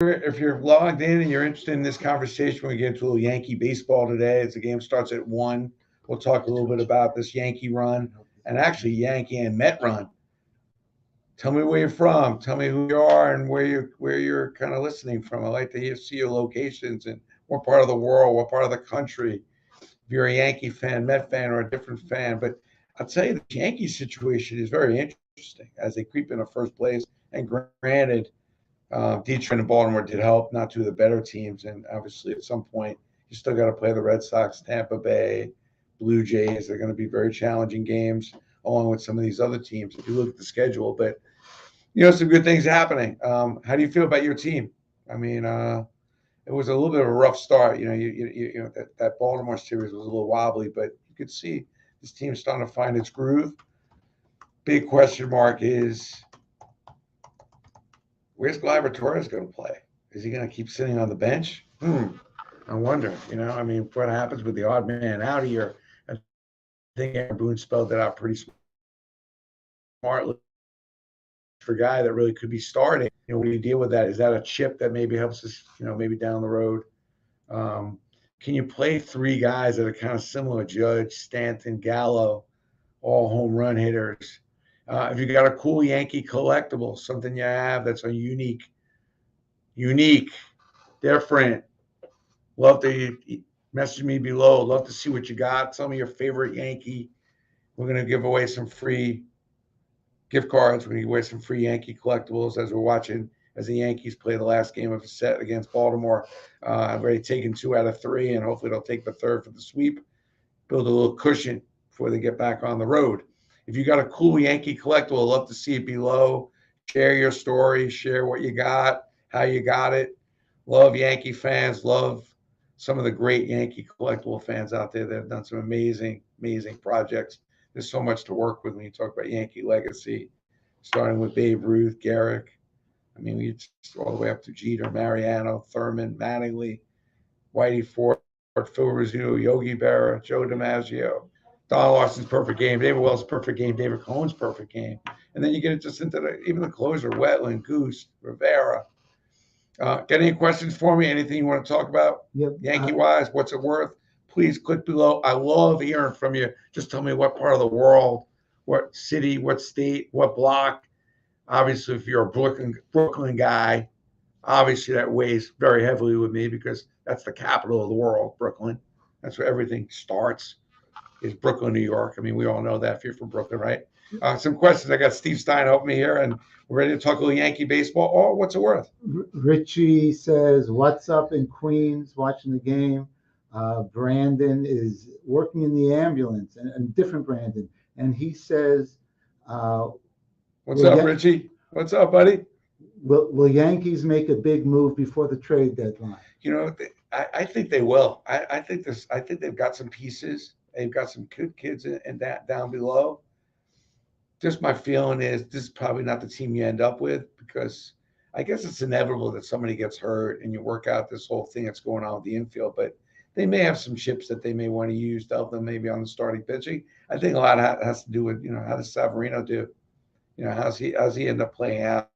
if you're logged in and you're interested in this conversation, we get into a little Yankee baseball today. As the game starts at 1, we'll talk a little bit about this Yankee run and actually Yankee and Met run. Tell me where you're from. Tell me who you are and where you're kind of listening from. I like to see your locations and what part of the world, what part of the country. If you're a Yankee fan, Met fan, or a different fan. But I'll tell you, the Yankee situation is very interesting as they creep into first place. And granted, Detroit and Baltimore did help, not two of the better teams. And obviously, at some point, you still got to play the Red Sox, Tampa Bay, Blue Jays. They're going to be very challenging games, along with some of these other teams if you look at the schedule. But some good things happening. How do you feel about your team? I mean, it was a little bit of a rough start. That Baltimore series was a little wobbly, but you could see this team's starting to find its groove. Big question mark is where's Gleyber Torres going to play? Is he going to keep sitting on the bench? I wonder. I mean, what happens with the odd man out here? I think Aaron Boone spelled that out pretty smartly for a guy that really could be starting. What do you deal with that? Is that a chip that maybe helps us, maybe down the road? Can you play three guys that are kind of similar? Judge, Stanton, Gallo, all home run hitters. If you got a cool Yankee collectible, something you have that's a unique, different, love to message me below. Love to see what you got. Some of your favorite Yankee. We're going to give away some free gift cards. We're going to give away some free Yankee collectibles as we're watching as the Yankees play the last game of a set against Baltimore. I've already taken 2 out of 3, and hopefully they'll take the third for the sweep. Build a little cushion before they get back on the road. If you got a cool Yankee collectible, I'd love to see it below. Share your story. Share what you got, how you got it. Love Yankee fans. Love some of the great Yankee collectible fans out there that have done some amazing, amazing projects. There's so much to work with when you talk about Yankee legacy, starting with Babe Ruth, Garrick. I mean, we all the way up to Jeter, Mariano, Thurman, Mattingly, Whitey Ford, Phil Rizzuto, Yogi Berra, Joe DiMaggio, Don Larson's perfect game, David Wells' perfect game, David Cohen's perfect game. And then you get it just into even the closer, Wetland, Goose, Rivera. Got any questions for me? Anything you want to talk about? Yep. Yankee-wise, what's it worth? Please click below. I love hearing from you. Just tell me what part of the world, what city, what state, what block. Obviously, if you're a Brooklyn guy, obviously that weighs very heavily with me because that's the capital of the world, Brooklyn. That's where everything starts, is Brooklyn, New York. I mean, we all know that if you're from Brooklyn, right? Some questions. I got Steve Steiner helping me here, and we're ready to talk a little Yankee baseball. Oh, what's it worth? Richie says, "What's up in Queens? Watching the game." Brandon is working in the ambulance, and different Brandon, and he says, "What's up, Richie? What's up, buddy? Will Yankees make a big move before the trade deadline?" I think they will. I think this. I think they've got some pieces. They've got some good kids in that down below. Just my feeling is this is probably not the team you end up with because I guess it's inevitable that somebody gets hurt and you work out this whole thing that's going on with the infield. But they may have some chips that they may want to use to help them maybe on the starting pitching. I think a lot has to do with how does Severino do? How's he end up playing out?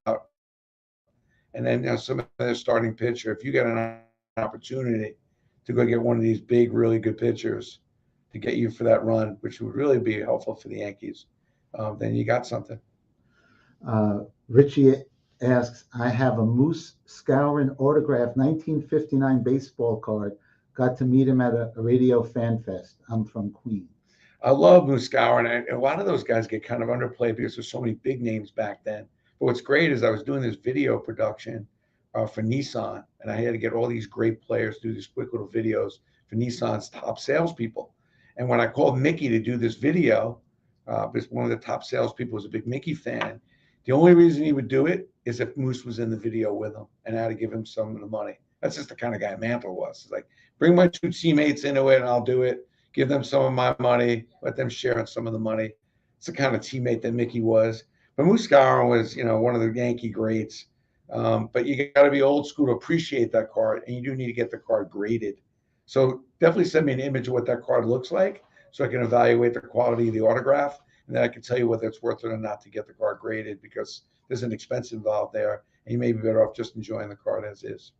And then some of their starting pitcher. If you get an opportunity to go get one of these big, really good pitchers to get you for that run, which would really be helpful for the Yankees, then you got something. Richie asks, "I have a Moose Skowron autographed 1959 baseball card. Got to meet him at a radio fan fest. I'm from Queens." I love Moose Skowron, and a lot of those guys get kind of underplayed because there's so many big names back then. But what's great is I was doing this video production for Nissan, and I had to get all these great players to do these quick little videos for Nissan's top salespeople. And when I called Mickey to do this video, because one of the top salespeople was a big Mickey fan, the only reason he would do it is if Moose was in the video with him and I had to give him some of the money. That's just the kind of guy Mantle was. It's like, bring my 2 teammates into it and I'll do it. Give them some of my money, let them share on some of the money. It's the kind of teammate that Mickey was. But Moose Skowron was, one of the Yankee greats. But you got to be old school to appreciate that card, and you do need to get the card graded. So definitely send me an image of what that card looks like so I can evaluate the quality of the autograph, and then I can tell you whether it's worth it or not to get the card graded because there's an expense involved there. and you may be better off just enjoying the card as is.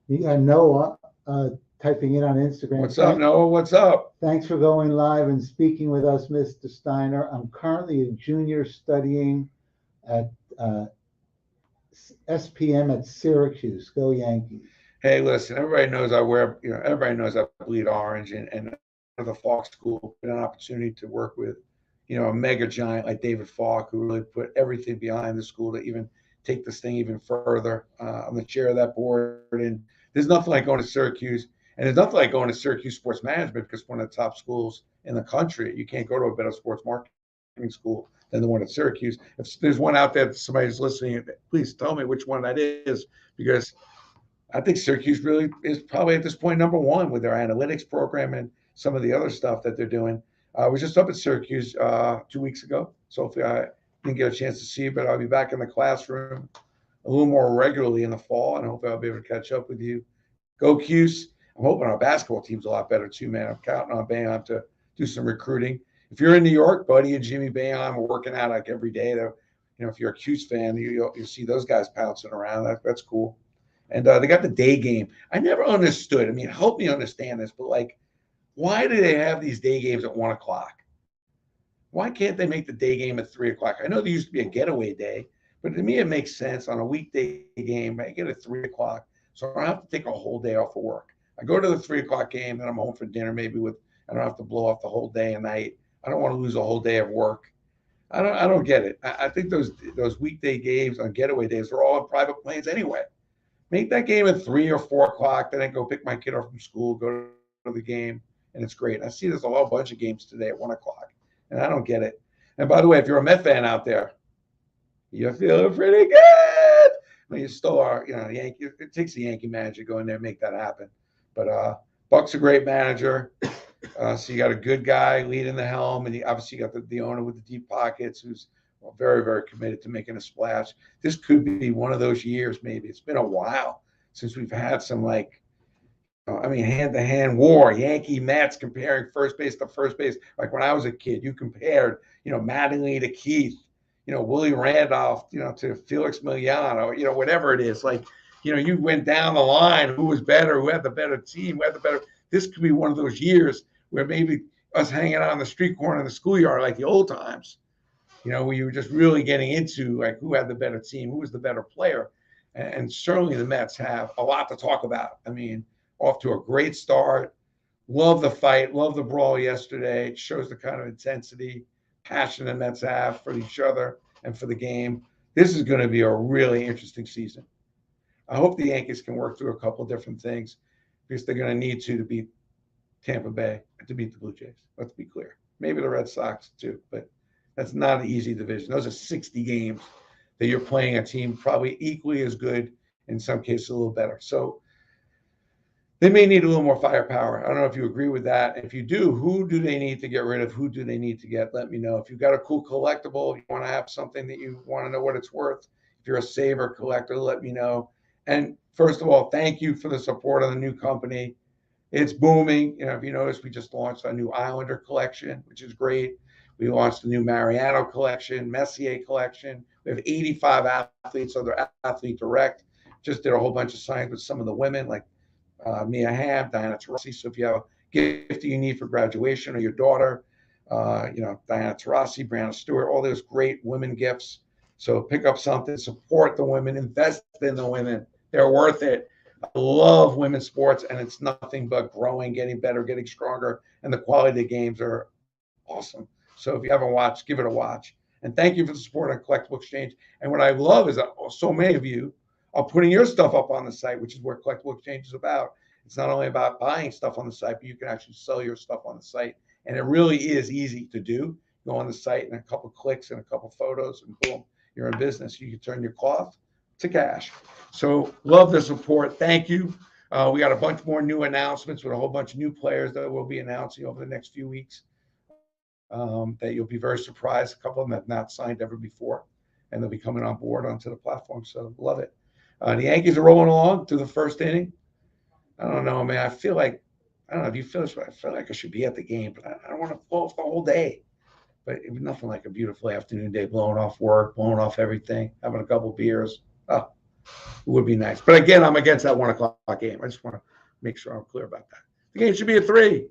You got Noah typing in on Instagram. What's up, Noah? What's up? Thanks for going live and speaking with us, Mr. Steiner. I'm currently a junior studying at SPM at Syracuse. Go Yankees. Hey, listen, everybody knows I wear, everybody knows I bleed orange, and the Falk School, an opportunity to work with, a mega giant like David Falk, who really put everything behind the school to even take this thing even further. I'm the chair of that board, and there's nothing like going to Syracuse, and there's nothing like going to Syracuse Sports Management, because one of the top schools in the country. You can't go to a better sports marketing school than the one at Syracuse. If there's one out there that somebody's listening, please tell me which one that is, because I think Syracuse really is probably at this point number one with their analytics program and some of the other stuff that they're doing. I was just up at Syracuse 2 weeks ago, so hopefully I didn't get a chance to see you, but I'll be back in the classroom a little more regularly in the fall, and hopefully I'll be able to catch up with you. Go Cuse. I'm hoping our basketball team's a lot better too, man. I'm counting on Boeheim to do some recruiting. If you're in New York, Buddy and Jimmy Boeheim are working out like every day. If you're a Cuse fan, you'll see those guys pouncing around. That's cool. And they got the day game. I never understood. I mean, help me understand this, but why do they have these day games at 1 o'clock? Why can't they make the day game at 3 o'clock? I know there used to be a getaway day, but to me, it makes sense on a weekday game. I get at 3 o'clock, so I don't have to take a whole day off of work. I go to the 3 o'clock game, then I'm home for dinner, maybe I don't have to blow off the whole day and night. I don't want to lose a whole day of work. I don't get it. I think those weekday games on getaway days are all on private planes anyway. Make that game at 3 or 4 o'clock, then I go pick my kid up from school, go to the game, and it's great. I see there's a whole bunch of games today at 1 o'clock, and I don't get it. And by the way, if you're a Met fan out there, you're feeling pretty good. Well, you still are, Yankee. It takes a Yankee manager to go in there and make that happen. But Buck's a great manager. So you got a good guy leading the helm, and you obviously got the owner with the deep pockets who's very, very committed to making a splash. This could be one of those years, maybe. It's been a while since we've had some hand-to-hand war, Yankee Mets comparing first base to first base. Like when I was a kid, you compared, Mattingly to Keith, Willie Randolph, to Felix Miliano, whatever it is. You went down the line, who was better, who had the better team, who had the better. This could be one of those years where maybe us hanging out on the street corner in the schoolyard like the old times, where you were just really getting into who had the better team, who was the better player. And certainly the Mets have a lot to talk about. I mean, off to a great start. Love the fight. Love the brawl yesterday. It shows the kind of intensity, passion the Mets have for each other and for the game. This is going to be a really interesting season. I hope the Yankees can work through a couple of different things, because they're going to need to beat Tampa Bay, to beat the Blue Jays. Let's be clear. Maybe the Red Sox too, but that's not an easy division. Those are 60 games that you're playing a team probably equally as good, in some cases a little better. So they may need a little more firepower. I don't know if you agree with that. If you do, who do they need to get rid of? Who do they need to get? Let me know. If you've got a cool collectible, you want to have something that you want to know what it's worth. If you're a saver collector, let me know. And first of all, thank you for the support of the new company. It's booming. If you notice, we just launched a new Islander collection, which is great. We launched a new Mariano collection, Messier collection. We have 85 athletes under Athlete Direct. Just did a whole bunch of signings with some of the women, like Mia Hamm, Diana Taurasi. So if you have a gift that you need for graduation, or your daughter, Diana Taurasi, Brianna Stewart, all those great women gifts. So pick up something, support the women, invest in the women. They're worth it. I love women's sports, and it's nothing but growing, getting better, getting stronger, and the quality of the games are awesome. So if you haven't watched, give it a watch. And thank you for the support on Collectible Exchange. And what I love is that so many of you are putting your stuff up on the site, which is what Collectible Exchange is about. It's not only about buying stuff on the site, but you can actually sell your stuff on the site. And it really is easy to do. Go on the site, and a couple clicks and a couple photos, and boom, you're in business. You can turn your cloth to cash. So love the support. Thank you. We got a bunch more new announcements with a whole bunch of new players that we'll be announcing over the next few weeks, that you'll be very surprised. A couple of them have not signed ever before, and they'll be coming on board onto the platform. So love it. The Yankees are rolling along to the first inning. I don't know, man. I don't know if you feel this way. I feel like I should be at the game, but I don't want to blow off the whole day. But it was nothing like a beautiful afternoon day, blowing off work, blowing off everything, having a couple beers. Oh, It would be nice. But again, I'm against that 1 o'clock game. I just want to make sure I'm clear about that. The game should be at 3.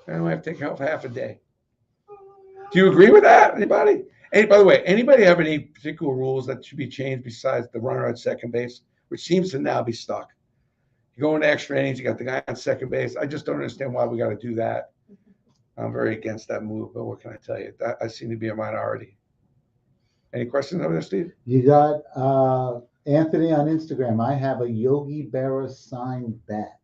I don't have to take off half a day. Do you agree with that? Anybody? Hey, by the way, anybody have any particular rules that should be changed besides the runner at second base, which seems to now be stuck? You go into extra innings, you got the guy on second base. I just don't understand why we got to do that. I'm very against that move, but what can I tell you? That I seem to be a minority. Any questions over there, Steve? You got Anthony on Instagram. I have a Yogi Berra signed bat.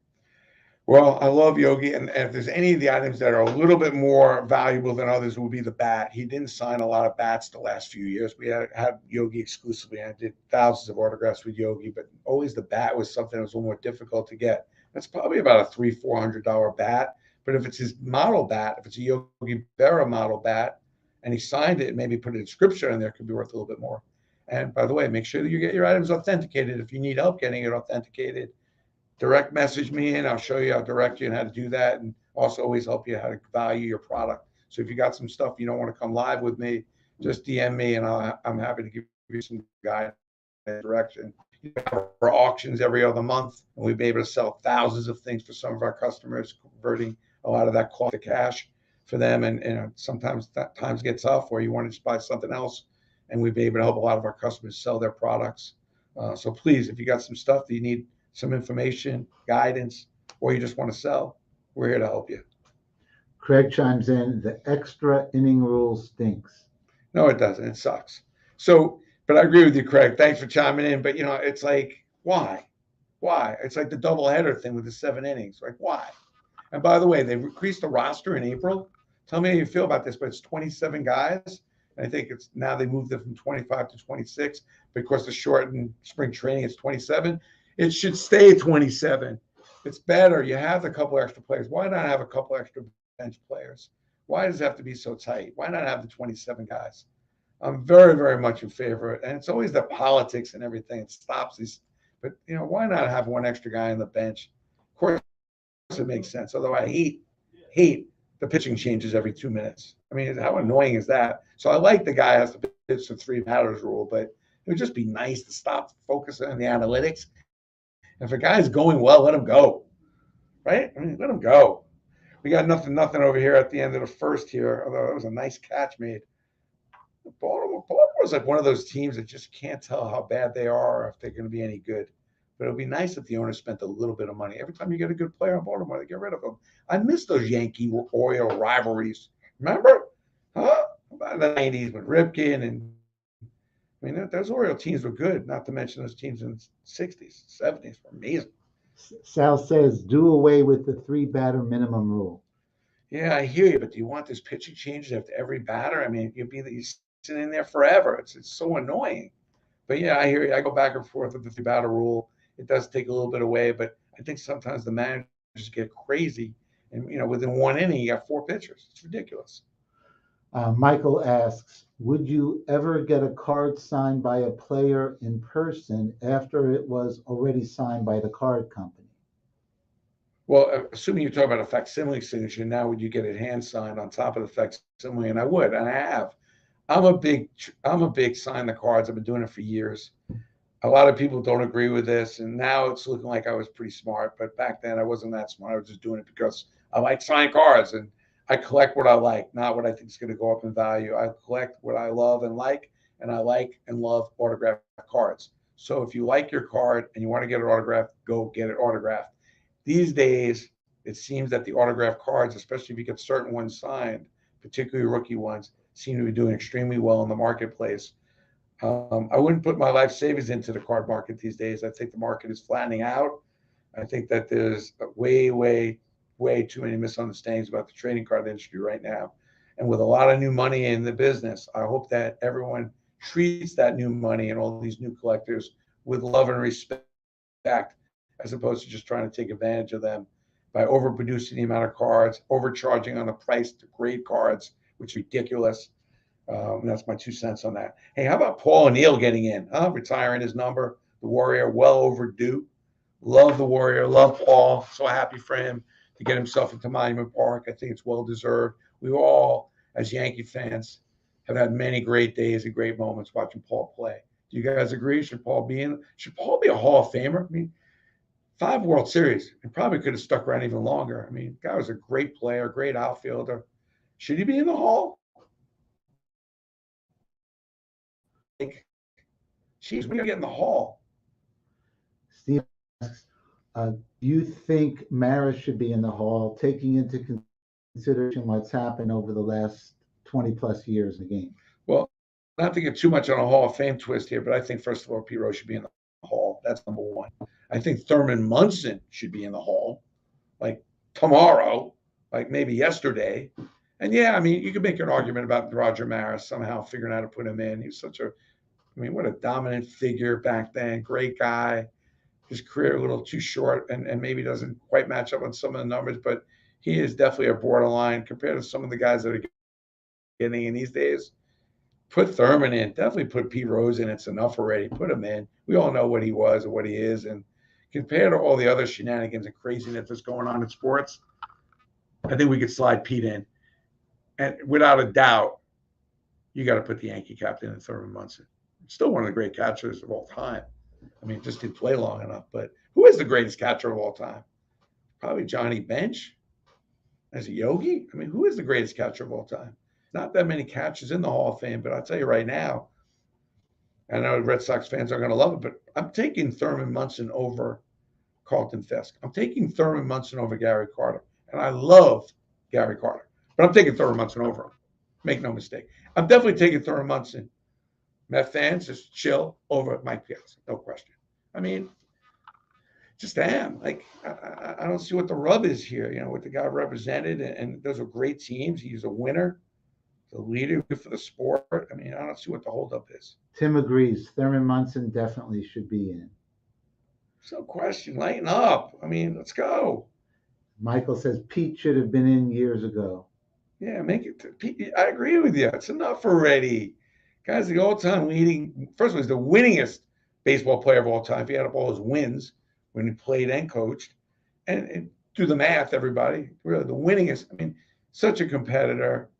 Well, I love Yogi, and if there's any of the items that are a little bit more valuable than others, will be the bat. He didn't sign a lot of bats the last few years. We had Yogi exclusively. I did thousands of autographs with Yogi, but always the bat was something that was a little more difficult to get. That's probably about a $300-400 bat. But if it's his model bat, if it's a Yogi Berra model bat, and he signed it and maybe put an inscription on there, it could be worth a little bit more. And by the way, make sure that you get your items authenticated. If you need help getting it authenticated, direct message me and I'll show you, I'll direct you on how to do that, and also always help you how to value your product. So if you got some stuff you don't want to come live with me, just DM me and I'm happy to give you some guidance and direction. For auctions every other month, and we've been able to sell thousands of things for some of our customers, converting a lot of that cost to cash for them. And sometimes that times get tough where you want to just buy something else, and we've been able to help a lot of our customers sell their products. So please, if you got some stuff that you need some information, guidance, or you just want to sell, we're here to help you. Craig chimes in, the extra inning rule stinks. No, it doesn't. It sucks. So, but I agree with you, Craig. Thanks for chiming in. But, it's like, why? Why? It's like the doubleheader thing with the 7 innings. Like, why? And by the way, they increased the roster in April. Tell me how you feel about this, but it's 27 guys. And I think it's now they moved it from 25 to 26 because the shortened spring training is 27. It should stay 27. It's better. You have a couple extra players. Why not have a couple extra bench players? Why does it have to be so tight? Why not have the 27 guys? I'm very, very much in favor of it. And it's always the politics and everything. It stops these. But, why not have one extra guy on the bench? Of course, it makes sense. Although I hate the pitching changes every 2 minutes. I mean, how annoying is that? So I like the guy has to pitch the 3 batters rule, but it would just be nice to stop focusing on the analytics. If a guy's going well, let him go, right? I mean, let him go. We got nothing over here at the end of the first here, although it was a nice catch made. Baltimore's like one of those teams that just can't tell how bad they are or if they're going to be any good. But it would be nice if the owner spent a little bit of money. Every time you get a good player in Baltimore, they get rid of them. I miss those Yankee-Oriole rivalries. Remember? Huh? About the 90s with Ripken and those Oriole teams were good, not to mention those teams in the 60s, 70s were amazing. Sal says, do away with the 3-batter minimum rule. Yeah, I hear you, but do you want this pitching changes after every batter? I mean, you're sitting in there forever. It's so annoying. But yeah, I hear you. I go back and forth with the 3-batter rule. It does take a little bit away, but I think sometimes the managers get crazy. And, within 1 inning, you got 4 pitchers. It's ridiculous. Michael asks, would you ever get a card signed by a player in person after it was already signed by the card company? Well, assuming you're talking about a facsimile signature, now would you get it hand signed on top of the facsimile? And I would, and I have. I'm a big sign the cards. I've been doing it for years. A lot of people don't agree with this, and now it's looking like I was pretty smart. But back then, I wasn't that smart. I was just doing it because I like signing cards, and I collect what I like, not what I think is going to go up in value. I collect what I love and like, and I like and love autographed cards. So if you like your card and you want to get it autographed, go get it autographed. These days, it seems that the autographed cards, especially if you get certain ones signed, particularly rookie ones, seem to be doing extremely well in the marketplace. I wouldn't put my life savings into the card market these days. I think the market is flattening out. I think that there's way too many misunderstandings about the trading card industry right now. And with a lot of new money in the business, I hope that everyone treats that new money and all these new collectors with love and respect, as opposed to just trying to take advantage of them by overproducing the amount of cards, overcharging on the price to grade cards, which is ridiculous. That's my 2 cents on that. Hey, how about Paul O'Neill getting in? Retiring his number, the Warrior, well overdue. Love the Warrior, love Paul. So happy for him to get himself into Monument Park. I think it's well deserved. We all, as Yankee fans, have had many great days and great moments watching Paul play. Do you guys agree? Should Paul be a Hall of Famer? I mean, 5 World Series. He probably could have stuck around even longer. I mean, guy was a great player, great outfielder. Should he be in the Hall? Like, geez, we got to get in the Hall. Steve asks, do you think Maris should be in the Hall, taking into consideration what's happened over the last 20 plus years in the game? Well, not to get too much on a Hall of Fame twist here, but I think, first of all, Pete Rose should be in the Hall. That's number one. I think Thurman Munson should be in the Hall, like tomorrow, like maybe yesterday. And yeah, I mean, you could make an argument about Roger Maris somehow figuring out how to put him in. He was such a, I mean, what a dominant figure back then. Great guy. His career a little too short and maybe doesn't quite match up on some of the numbers, but he is definitely a borderline compared to some of the guys that are getting in these days. Put Thurman in. Definitely put Pete Rose in. It's enough already. Put him in. We all know what he was and what he is. And compared to all the other shenanigans and craziness that's going on in sports, I think we could slide Pete in. And without a doubt, you got to put the Yankee captain in Thurman Munson. Still one of the great catchers of all time. I mean, just didn't play long enough. But who is the greatest catcher of all time? Probably Johnny Bench as a Yogi. I mean, who is the greatest catcher of all time? Not that many catchers in the Hall of Fame, but I'll tell you right now, I know Red Sox fans are going to love it, but I'm taking Thurman Munson over Carlton Fisk. I'm taking Thurman Munson over Gary Carter. And I love Gary Carter, but I'm taking Thurman Munson over him. Make no mistake. I'm definitely taking Thurman Munson. Met fans, just chill over Mike Piazza. No question. I mean, just am. Like, I don't see what the rub is here, what the guy represented. And those are great teams. He's a winner. The leader for the sport. I mean, I don't see what the holdup is. Tim agrees. Thurman Munson definitely should be in. No question. Lighten up. I mean, let's go. Michael says Pete should have been in years ago. Yeah, make it. Pete, I agree with you. It's enough already. Guy's the all-time leading. First of all, he's the winningest baseball player of all time. If he had up all his wins when he played and coached, and do the math, everybody. Really, the winningest. I mean, such a competitor.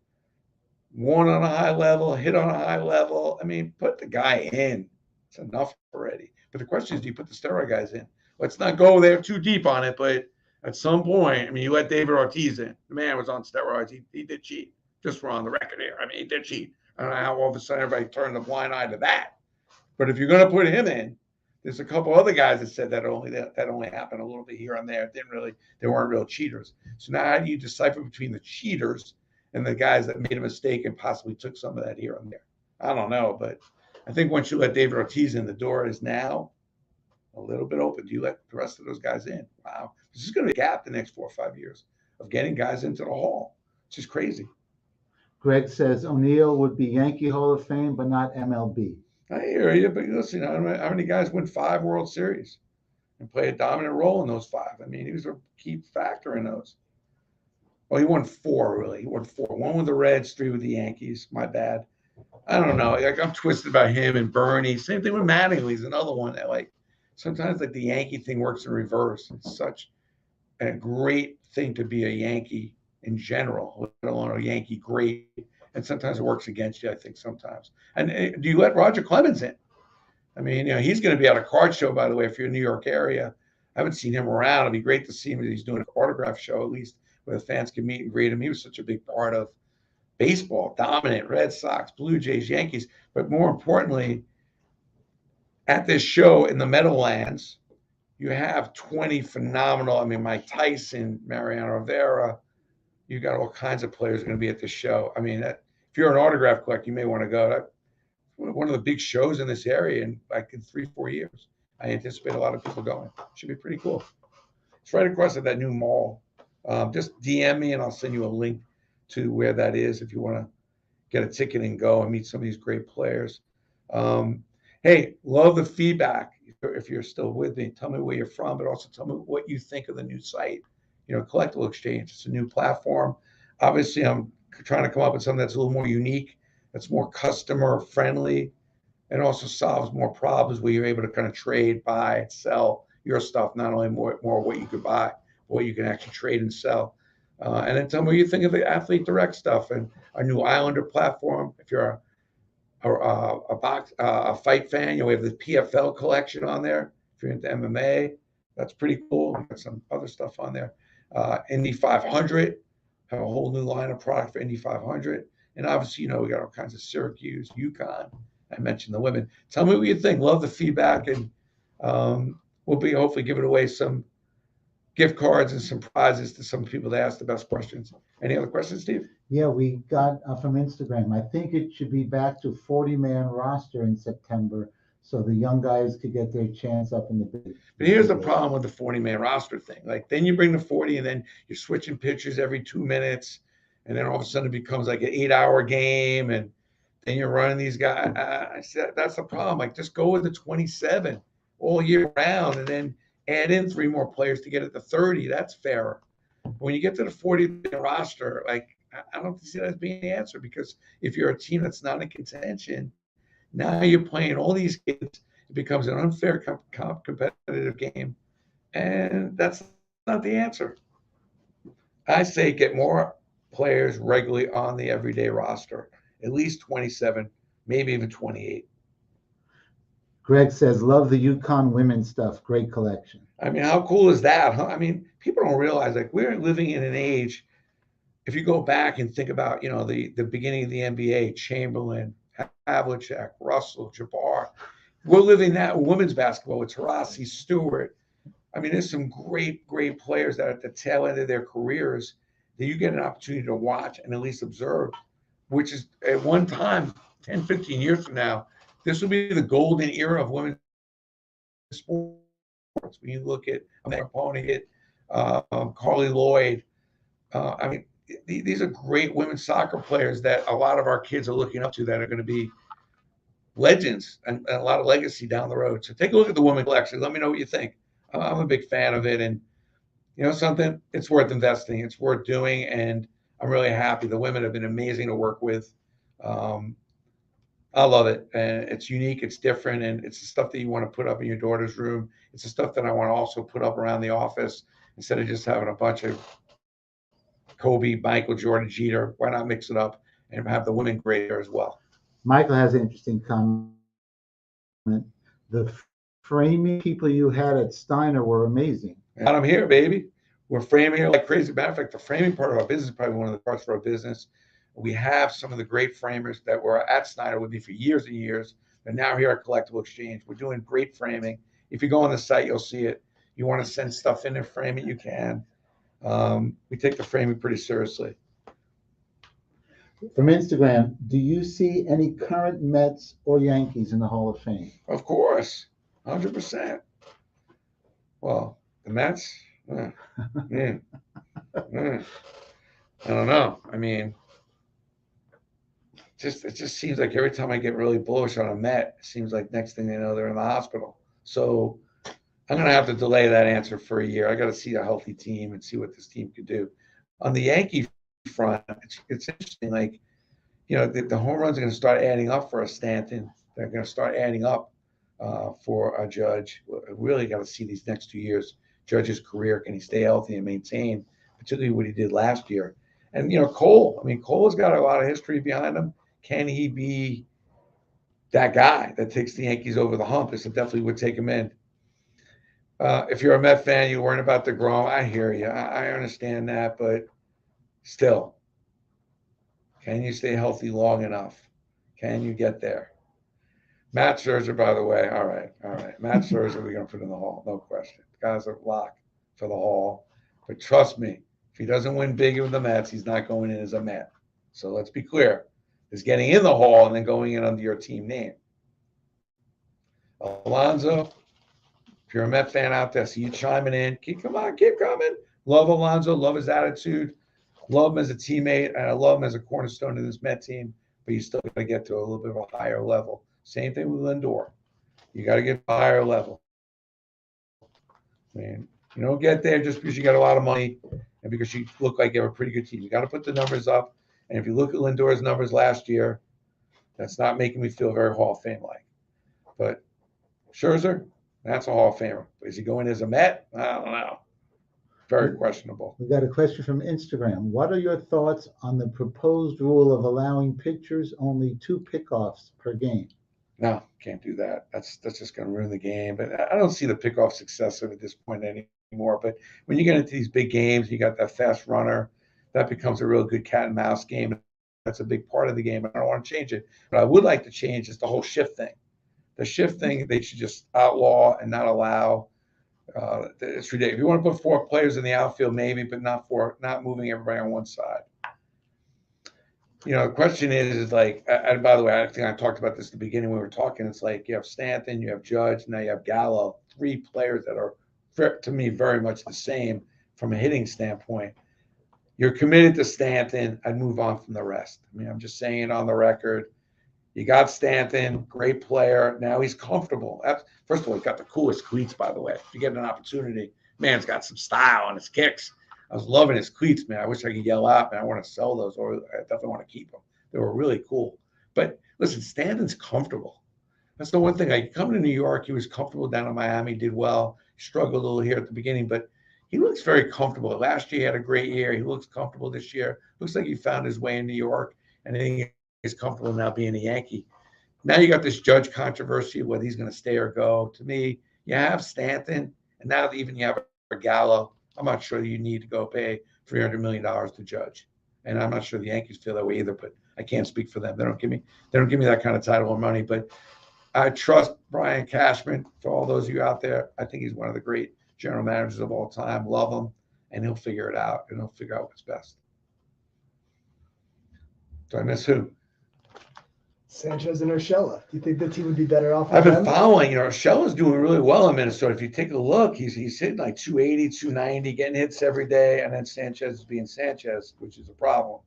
Won on a high level, hit on a high level. I mean, put the guy in. It's enough already. But the question is, do you put the steroid guys in? Let's not go there too deep on it, but at some point, I mean, you let David Ortiz in. The man was on steroids. He did cheat. Just for on the record here. I mean, he did cheat. I don't know how all of a sudden everybody turned a blind eye to that. But if you're going to put him in, there's a couple other guys that said that only happened a little bit here and there. They weren't real cheaters. So now how do you decipher between the cheaters and the guys that made a mistake and possibly took some of that here and there? I don't know, but I think once you let David Ortiz in, the door is now a little bit open. Do you let the rest of those guys in? Wow. This is going to be a gap the next 4 or 5 years of getting guys into the Hall. It's just crazy. Greg says O'Neill would be Yankee Hall of Fame, but not MLB. I hear you, but listen, how many guys win 5 World Series and play a dominant role in those 5? I mean, he was a key factor in those. Well, he won 4, really. He won 4. 1 with the Reds, 3 with the Yankees. My bad. I don't know. Like, I'm twisted about him and Bernie. Same thing with Mattingly's another one that, like, sometimes, like, the Yankee thing works in reverse. It's such a great thing to be a Yankee in general, let alone a Yankee great. And sometimes it works against you, I think, sometimes. And do you let Roger Clemens in? I mean, he's going to be at a card show, by the way, if you're in the New York area. I haven't seen him around. It'd be great to see him. He's doing an autograph show, at least, where the fans can meet and greet him. He was such a big part of baseball, dominant Red Sox, Blue Jays, Yankees. But more importantly, at this show in the Meadowlands, you have 20 phenomenal, I mean, Mike Tyson, Mariano Rivera. You got all kinds of players going to be at this show. I mean, if you're an autograph collector, you may want to go. That's one of the big shows in this area in 3-4 years. I anticipate a lot of people going. Should be pretty cool. It's right across at that new mall. Just DM me and I'll send you a link to where that is if you want to get a ticket and go and meet some of these great players. Hey, love the feedback. If you're still with me, tell me where you're from, but also tell me what you think of the new site. Collectible Exchange. It's a new platform. Obviously, I'm trying to come up with something that's a little more unique, that's more customer friendly, and also solves more problems where you're able to kind of trade, buy, sell your stuff, not only more what you could buy, but what you can actually trade and sell. And then tell me what you think of the Athlete Direct stuff and our new Islander platform. If you're a box, a fight fan, we have the PFL collection on there. If you're into MMA, that's pretty cool. We got some other stuff on there. Indy 500, have a whole new line of product for Indy 500. And obviously, we got all kinds of Syracuse, UConn. I mentioned the women. Tell me what you think. Love the feedback, and we'll be hopefully giving away some gift cards and some prizes to some people that asked the best questions. Any other questions, Steve? Yeah, we got from Instagram. I think it should be back to 40-man roster in September, so the young guys could get their chance up in the big. But here's the problem with the 40-man roster thing. Like, then you bring the 40, and then you're switching pitchers every 2 minutes, and then all of a sudden it becomes like an 8-hour game, and then you're running these guys. I said that's the problem. Like, just go with the 27 all year round, and then add in 3 more players to get it to 30. That's fairer. But when you get to the 40-man roster, like, I don't see that as being the answer, because if you're a team that's not in contention, now you're playing all these kids. It becomes an unfair competitive game, and that's not the answer. I say get more players regularly on the everyday roster, at least 27, maybe even 28. Greg says, love the UConn women's stuff. Great collection. I mean, how cool is that? Huh? I mean, people don't realize, like, we're living in an age, if you go back and think about, the beginning of the NBA, Chamberlain, Havlicek, Russell, Jabbar, we're living that with women's basketball with Taurasi, Stewart. I mean, there's some great, great players that are at the tail end of their careers that you get an opportunity to watch and at least observe, which is at one time, 10, 15 years from now, this will be the golden era of women's sports. When you look at Pony, Carly Lloyd, I mean, these are great women's soccer players that a lot of our kids are looking up to, that are going to be legends and a lot of legacy down the road. So take a look at the women's collection. Let me know what you think. I'm a big fan of it, and something, it's worth investing. It's worth doing, and I'm really happy. The women have been amazing to work with. I love it, and it's unique, it's different, and it's the stuff that you want to put up in your daughter's room. It's the stuff that I want to also put up around the office, instead of just having a bunch of Kobe, Michael, Jordan, Jeter. Why not mix it up and have the women great there as well? Michael has an interesting comment. The framing people you had at Steiner were amazing. And I'm here, baby. We're framing here like crazy. Matter of fact, the framing part of our business is probably one of the parts of our business. We have some of the great framers that were at Steiner with me for years and years. They're now here at Collectible Exchange. We're doing great framing. If you go on the site, you'll see it. You want to send stuff in and frame it, you can. We take the framing pretty seriously. From Instagram, do you see any current Mets or Yankees in the Hall of Fame? Of course, 100%. Well, the Mets, I don't know. I mean, it just seems like every time I get really bullish on a Met, it seems like next thing they know, they're in the hospital. So I'm going to have to delay that answer for a year. I got to see a healthy team and see what this team could do. On the Yankee front, it's interesting. Like, the home runs are going to start adding up for a Stanton. They're going to start adding up for a Judge. We really got to see these next 2 years. Judge's career, can he stay healthy and maintain, particularly what he did last year? And, Cole, Cole has got a lot of history behind him. Can he be that guy that takes the Yankees over the hump? This definitely would take him in. If you're a Met fan, you're worrying about DeGrom. I hear you. I understand that, but still, can you stay healthy long enough? Can you get there? Matt Scherzer, by the way. All right. Matt Scherzer, we're going to put in the Hall. No question. The guy's a lock for the Hall. But trust me, if he doesn't win big with the Mets, he's not going in as a Met. So let's be clear. There's getting in the Hall and then going in under your team name. Alonso, if you're a Met fan out there, see you chiming in. Keep coming. Love Alonso. Love his attitude. Love him as a teammate. And I love him as a cornerstone of this Met team. But you still got to get to a little bit of a higher level. Same thing with Lindor. You got to get to a higher level. You don't get there just because you got a lot of money and because you look like you have a pretty good team. You got to put the numbers up. And if you look at Lindor's numbers last year, that's not making me feel very Hall of Fame-like. But Scherzer, that's a Hall of Famer. Is he going as a Met? I don't know. Very questionable. We got a question from Instagram. What are your thoughts on the proposed rule of allowing pitchers only 2 pickoffs per game? No, can't do that. That's just going to ruin the game. But I don't see the pickoffs excessive at this point anymore. But when you get into these big games, you got that fast runner, that becomes a real good cat and mouse game. That's a big part of the game. I don't want to change it. But I would like to change is the whole shift thing. The shift thing, they should just outlaw and not allow. It's ridiculous. If you want to put 4 players in the outfield, maybe, but not moving everybody on one side. The question is like, and by the way, I think I talked about this at the beginning when we were talking. It's like you have Stanton, you have Judge, now you have Gallo, 3 players that are, to me, very much the same from a hitting standpoint. You're committed to Stanton. I'd move on from the rest. I mean, I'm just saying it on the record. You got Stanton, great player. Now he's comfortable. First of all, he's got the coolest cleats, by the way. If you get an opportunity, man's got some style on his kicks. I was loving his cleats, man. I wish I could yell out, man. I want to sell those, or I definitely want to keep them. They were really cool. But listen, Stanton's comfortable. That's the one thing. Like coming to New York, he was comfortable down in Miami, did well. Struggled a little here at the beginning, but he looks very comfortable. Last year, he had a great year. He looks comfortable this year. Looks like he found his way in New York, and I think he's comfortable now being a Yankee. Now you got this Judge controversy, whether he's going to stay or go. To me, you have Stanton, and now even you have a Gallo. I'm not sure you need to go pay $300 million to Judge, and I'm not sure the Yankees feel that way either. But I can't speak for them. They don't give me that kind of title or money. But I trust Brian Cashman. For all those of you out there, I think he's one of the great general managers of all time. Love him, and he'll figure it out, and he'll figure out what's best. Do I miss who? Sanchez and Urshela. Do you think the team would be better off? I've been following. Urshela's doing really well in Minnesota. If you take a look, he's hitting like 280, 290, getting hits every day, and then Sanchez is being Sanchez, which is a problem.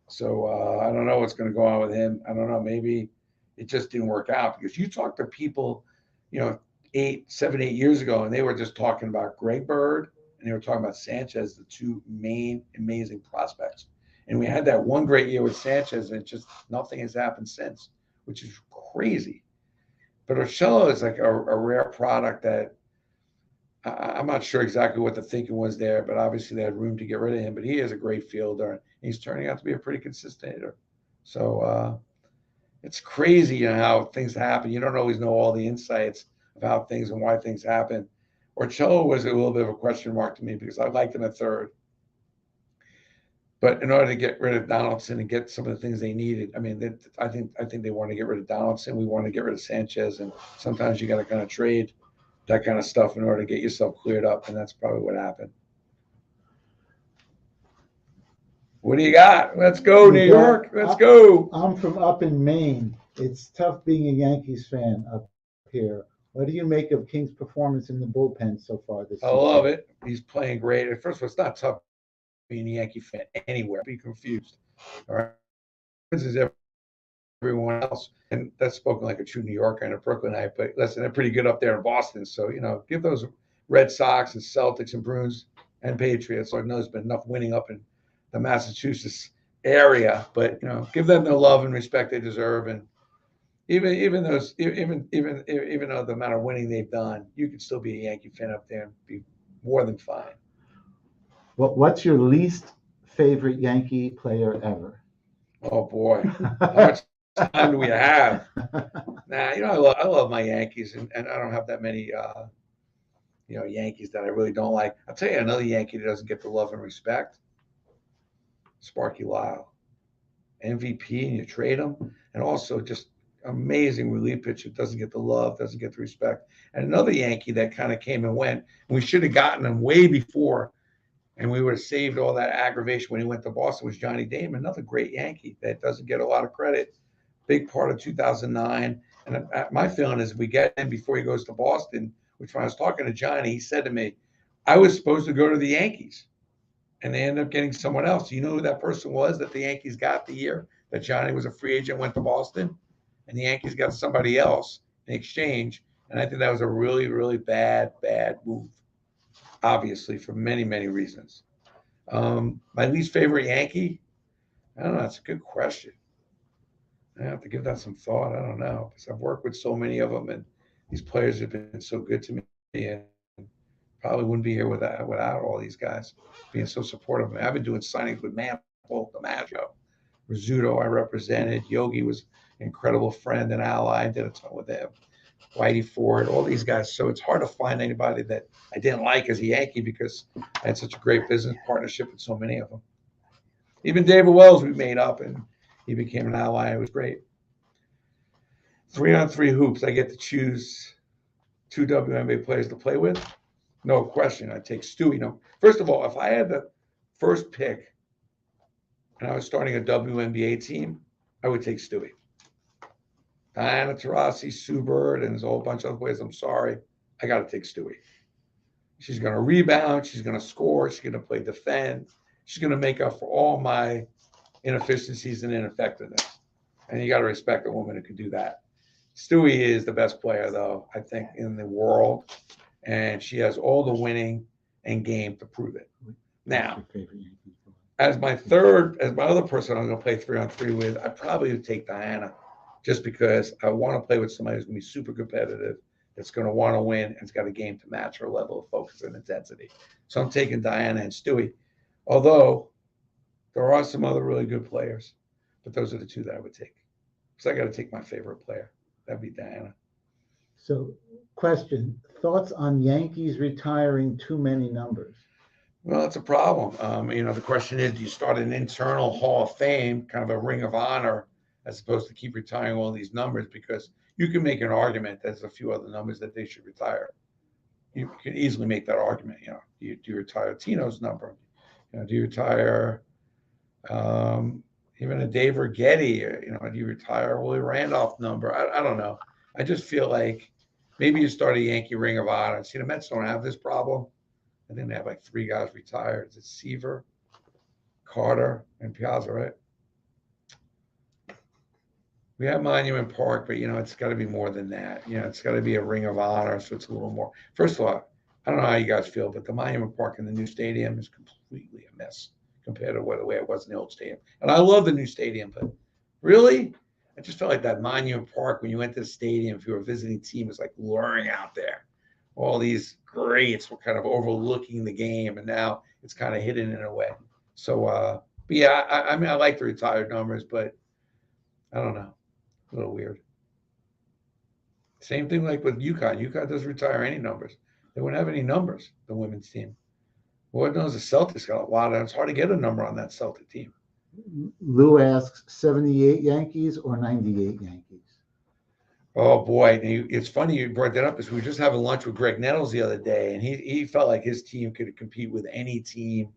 So I don't know what's going to go on with him. I don't know. Maybe it just didn't work out because you talk to people, 7, 8 years ago, and they were just talking about Greg Bird and they were talking about Sanchez, the 2 main amazing prospects. And we had that one great year with Sanchez, and just nothing has happened since, which is crazy. But Urshela is like a rare product that I'm not sure exactly what the thinking was there, but obviously they had room to get rid of him. But he is a great fielder, and he's turning out to be a pretty consistent hitter. So it's crazy, how things happen. You don't always know all the insights of how things and why things happen. Urshela was a little bit of a question mark to me because I liked him at third. But in order to get rid of Donaldson and get some of the things they needed, I mean, I think they want to get rid of Donaldson. We want to get rid of Sanchez, and sometimes you got to kind of trade that kind of stuff in order to get yourself cleared up, and that's probably what happened. What do you got? Let's go, New York. Let's go. I'm from up in Maine. It's tough being a Yankees fan up here. What do you make of King's performance in the bullpen so far this season? I love it. He's playing great. First of all, it's not tough being a Yankee fan anywhere. Be confused. All right. This is everyone else. And that's spoken like a true New Yorker and a Brooklynite. But listen, they're pretty good up there in Boston. So, give those Red Sox and Celtics and Bruins and Patriots. I know there's been enough winning up in the Massachusetts area. But, give them the love and respect they deserve. And even though the amount of winning they've done, you can still be a Yankee fan up there and be more than fine. What's your least favorite Yankee player ever? Oh boy, how much time do we have? Nah, I love my Yankees, and I don't have that many, Yankees that I really don't like. I'll tell you another Yankee that doesn't get the love and respect. Sparky Lyle, MVP, and you trade him, and also just amazing relief pitcher, doesn't get the love, doesn't get the respect. And another Yankee that kind of came and went, and we should have gotten him way before. And we would have saved all that aggravation when he went to Boston was Johnny Damon, another great Yankee that doesn't get a lot of credit. Big part of 2009. And my feeling is if we get him before he goes to Boston, which when I was talking to Johnny, he said to me, I was supposed to go to the Yankees. And they ended up getting someone else. You know who that person was that the Yankees got the year that Johnny was a free agent, went to Boston? And the Yankees got somebody else in exchange. And I think that was a really, really bad move. Obviously, for many, many reasons. My least favorite Yankee? I don't know. That's a good question. I have to give that some thought. I don't know. Because I've worked with so many of them, and these players have been so good to me. And Probably wouldn't be here without all these guys being so supportive of me. I've been doing signings with Mantle, DiMaggio, Rizzuto. I represented. Yogi was an incredible friend and ally. I did a ton with him. Whitey Ford, all these guys. So it's hard to find anybody that I didn't like as a Yankee because I had such a great business partnership with so many of them. Even David Wells, we made up, and he became an ally. It was great. 3-on-3 hoops. I get to choose 2 WNBA players to play with. No question. I take Stewie. No, first of all, if I had the first pick and I was starting a WNBA team, I would take Stewie. Diana Taurasi, Sue Bird, and there's a whole bunch of other players. I'm sorry. I got to take Stewie. She's going to rebound. She's going to score. She's going to play defend. She's going to make up for all my inefficiencies and ineffectiveness. And you got to respect a woman who can do that. Stewie is the best player, though, I think, in the world. And she has all the winning and game to prove it. Now, as my other person I'm going to play 3-on-3 with, I probably would take Diana just because I want to play with somebody who's going to be super competitive, that's going to want to win, and it's got a game to match her level of focus and intensity. So I'm taking Diana and Stewie, although there are some other really good players, but those are the two that I would take. So I got to take my favorite player. That'd be Diana. So, question, thoughts on Yankees retiring too many numbers? Well, it's a problem. The question is, do you start an internal Hall of Fame, kind of a Ring of Honor, as opposed to keep retiring all these numbers? Because you can make an argument there's a few other numbers that they should retire. You can easily make that argument. Do you retire Tino's number? Do you retire even a Dave Righetti? Do you retire Willie Randolph number? I don't know. I just feel like maybe you start a Yankee Ring of Honor. See, the Mets don't have this problem. I think they have like 3 guys retired. Is it Seaver, Carter, and Piazza, right? We have Monument Park, but it's got to be more than that. It's got to be a Ring of Honor, so it's a little more. First of all, I don't know how you guys feel, but the Monument Park in the new stadium is completely a mess compared to the way it was in the old stadium. And I love the new stadium, but really, I just felt like that Monument Park when you went to the stadium, if you were a visiting team, was like luring out there. All these greats were kind of overlooking the game, and now it's kind of hidden in a way. So, but yeah, I mean, I like the retired numbers, but I don't know. A little weird. Same thing like with UConn. UConn doesn't retire any numbers. They wouldn't have any numbers, the women's team. Lord knows the Celtics got a lot of. It's hard to get a number on that Celtic team. Lou asks 78 Yankees or 98 Yankees? Oh boy, it's funny you brought that up. Is we were just having lunch with Greg Nettles the other day, and he felt like his team could compete with any team,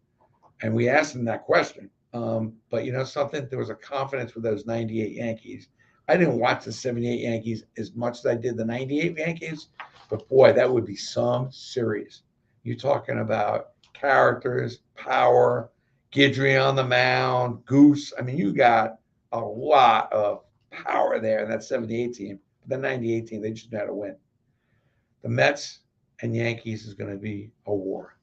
and we asked him that question. But something, there was a confidence with those 98 Yankees. I didn't watch the 78 Yankees as much as I did the 98 Yankees, but boy, that would be some series. You're talking about characters, power, Guidry on the mound, Goose. I mean, you got a lot of power there in that 78 team. The 98 team, they just know how to win. The Mets and Yankees is going to be a war.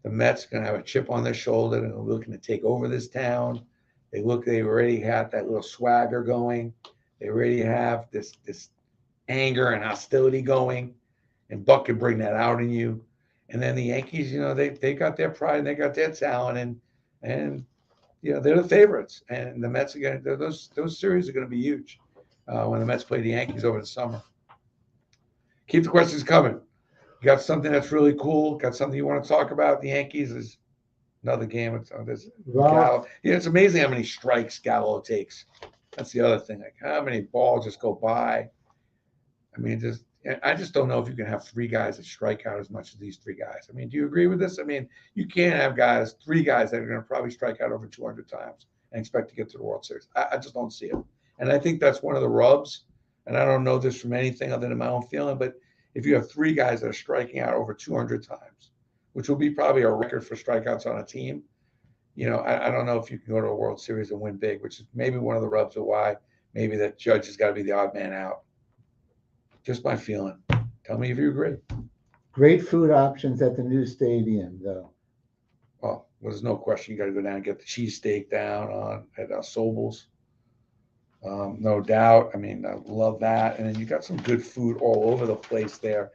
The Mets are going to have a chip on their shoulder and they're looking to take over this town. They already have that little swagger going. They already have this anger and hostility going. And Buck can bring that out in you. And then the Yankees, they got their pride and they got their talent and they're the favorites. And the Mets again, those series are going to be huge when the Mets play the Yankees over the summer. Keep the questions coming. You got something that's really cool? Got something you want to talk about? The Yankees is another game. It's amazing how many strikes Gallo takes. That's the other thing. Like how many balls just go by. I mean, I just don't know if you can have 3 guys that strike out as much as these 3 guys. I mean, do you agree with this? I mean, you can't have 3 guys that are going to probably strike out over 200 times and expect to get to the World Series. I just don't see it. And I think that's one of the rubs. And I don't know this from anything other than my own feeling, but if you have 3 guys that are striking out over 200 times, which will be probably a record for strikeouts on a team, I don't know if you can go to a World Series and win big, which is maybe one of the rubs of why maybe that Judge has got to be the odd man out. Just my feeling. Tell me if you agree. Great food options at the new stadium, though. Oh, well, there's no question. You got to go down and get the cheesesteak down at Sobel's. No doubt. I mean, I love that. And then you got some good food all over the place there.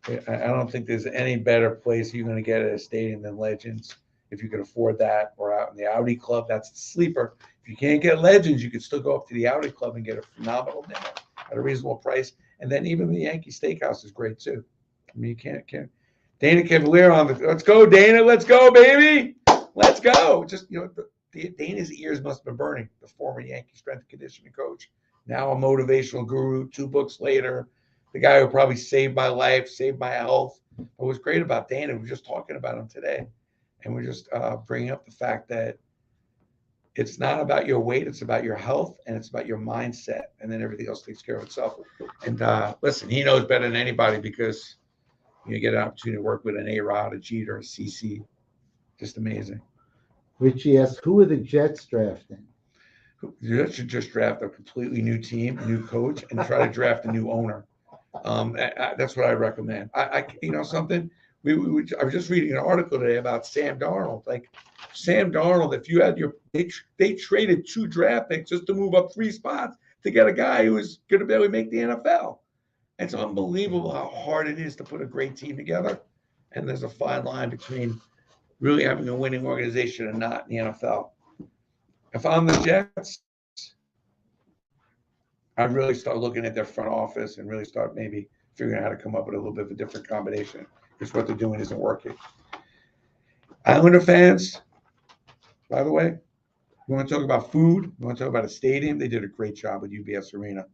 I don't think there's any better place you're going to get at a stadium than Legends. If you can afford that, or out in the Audi Club, that's the sleeper. If you can't get Legends, you can still go up to the Audi Club and get a phenomenal dinner at a reasonable price. And then even the Yankee Steakhouse is great too. I mean, you can't. Dana Cavalier on the. Let's go, Dana. Let's go, baby. Let's go. Just Dana's ears must have been burning. The former Yankee strength and conditioning coach, now a motivational guru. 2 books later, the guy who probably saved my life, saved my health. What was great about Dana, we were just talking about him today, and we're just bringing up the fact that it's not about your weight, it's about your health, and it's about your mindset, and then everything else takes care of itself. And listen, he knows better than anybody because you get an opportunity to work with an A-Rod, a Jeter, a CC. Just amazing. Richie asks, who are the Jets drafting? You should just draft a completely new team, a new coach, and try to draft a new owner. That's what I recommend. Something. I was just reading an article today about Sam Darnold. Like Sam Darnold, if you had they traded 2 draft picks just to move up 3 spots to get a guy who was going to be able to make the NFL. It's unbelievable how hard it is to put a great team together. And there's a fine line between really having a winning organization and not in the NFL. If I'm the Jets, I'd really start looking at their front office and really start maybe figuring out how to come up with a little bit of a different combination because what they're doing isn't working. Islander fans, by the way, you want to talk about food? You want to talk about a stadium? They did a great job with UBS Arena.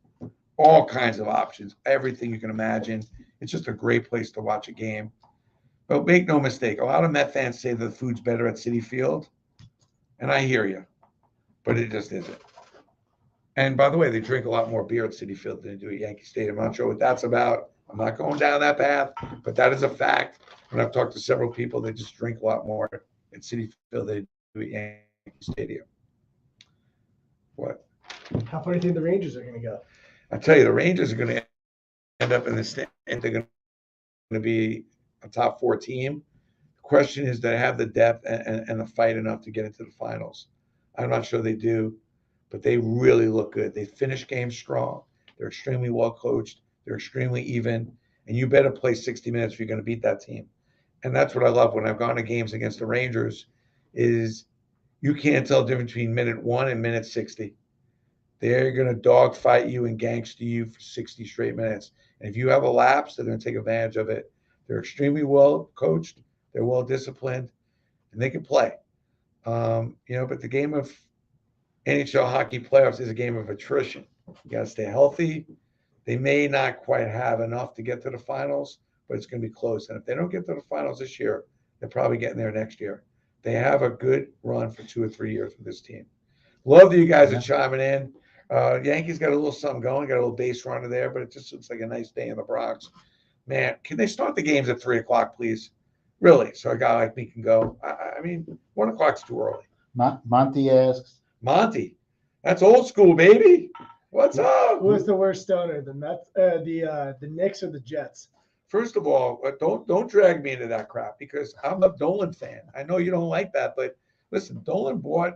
All kinds of options, everything you can imagine. It's just a great place to watch a game. But make no mistake, a lot of Met fans say that the food's better at Citi Field, and I hear you, but it just isn't. And by the way, they drink a lot more beer at Citi Field than they do at Yankee Stadium. I'm not sure what that's about. I'm not going down that path, but that is a fact. When I've talked to several people, they just drink a lot more at Citi Field than they do at Yankee Stadium. What? How far do you think the Rangers are going to go? I tell you, the Rangers are going to end up in the stand. They're going to be a top 4 team. The question is, do they have the depth and the fight enough to get into the finals? I'm not sure they do, but they really look good. They finish games strong. They're extremely well coached. They're extremely even, and you better play 60 minutes if you're going to beat that team. And that's what I love when I've gone to games against the Rangers is you can't tell the difference between minute 1 and minute 60. They're going to dogfight you and gangster you for 60 straight minutes. And if you have a lapse, they're going to take advantage of it. They're extremely well coached. They're well disciplined, and they can play. But the game of NHL hockey playoffs is a game of attrition. You got to stay healthy. They may not quite have enough to get to the finals, but it's going to be close. And if they don't get to the finals this year, they're probably getting there next year. They have a good run for 2 or 3 years with this team. Love that you guys are chiming in. Yankees got a little something going, got a little base runner there, but it just looks like a nice day in the Bronx. Man, can they start the games at 3 o'clock, please? Really, so a guy like me can go. I mean, 1 o'clock's too early. Monty asks. Monty, that's old school, baby. What's up? Who was the worst stoner, the Mets, the Knicks, or the Jets? First of all, don't drag me into that crap because I'm a Dolan fan. I know you don't like that, but listen, Dolan bought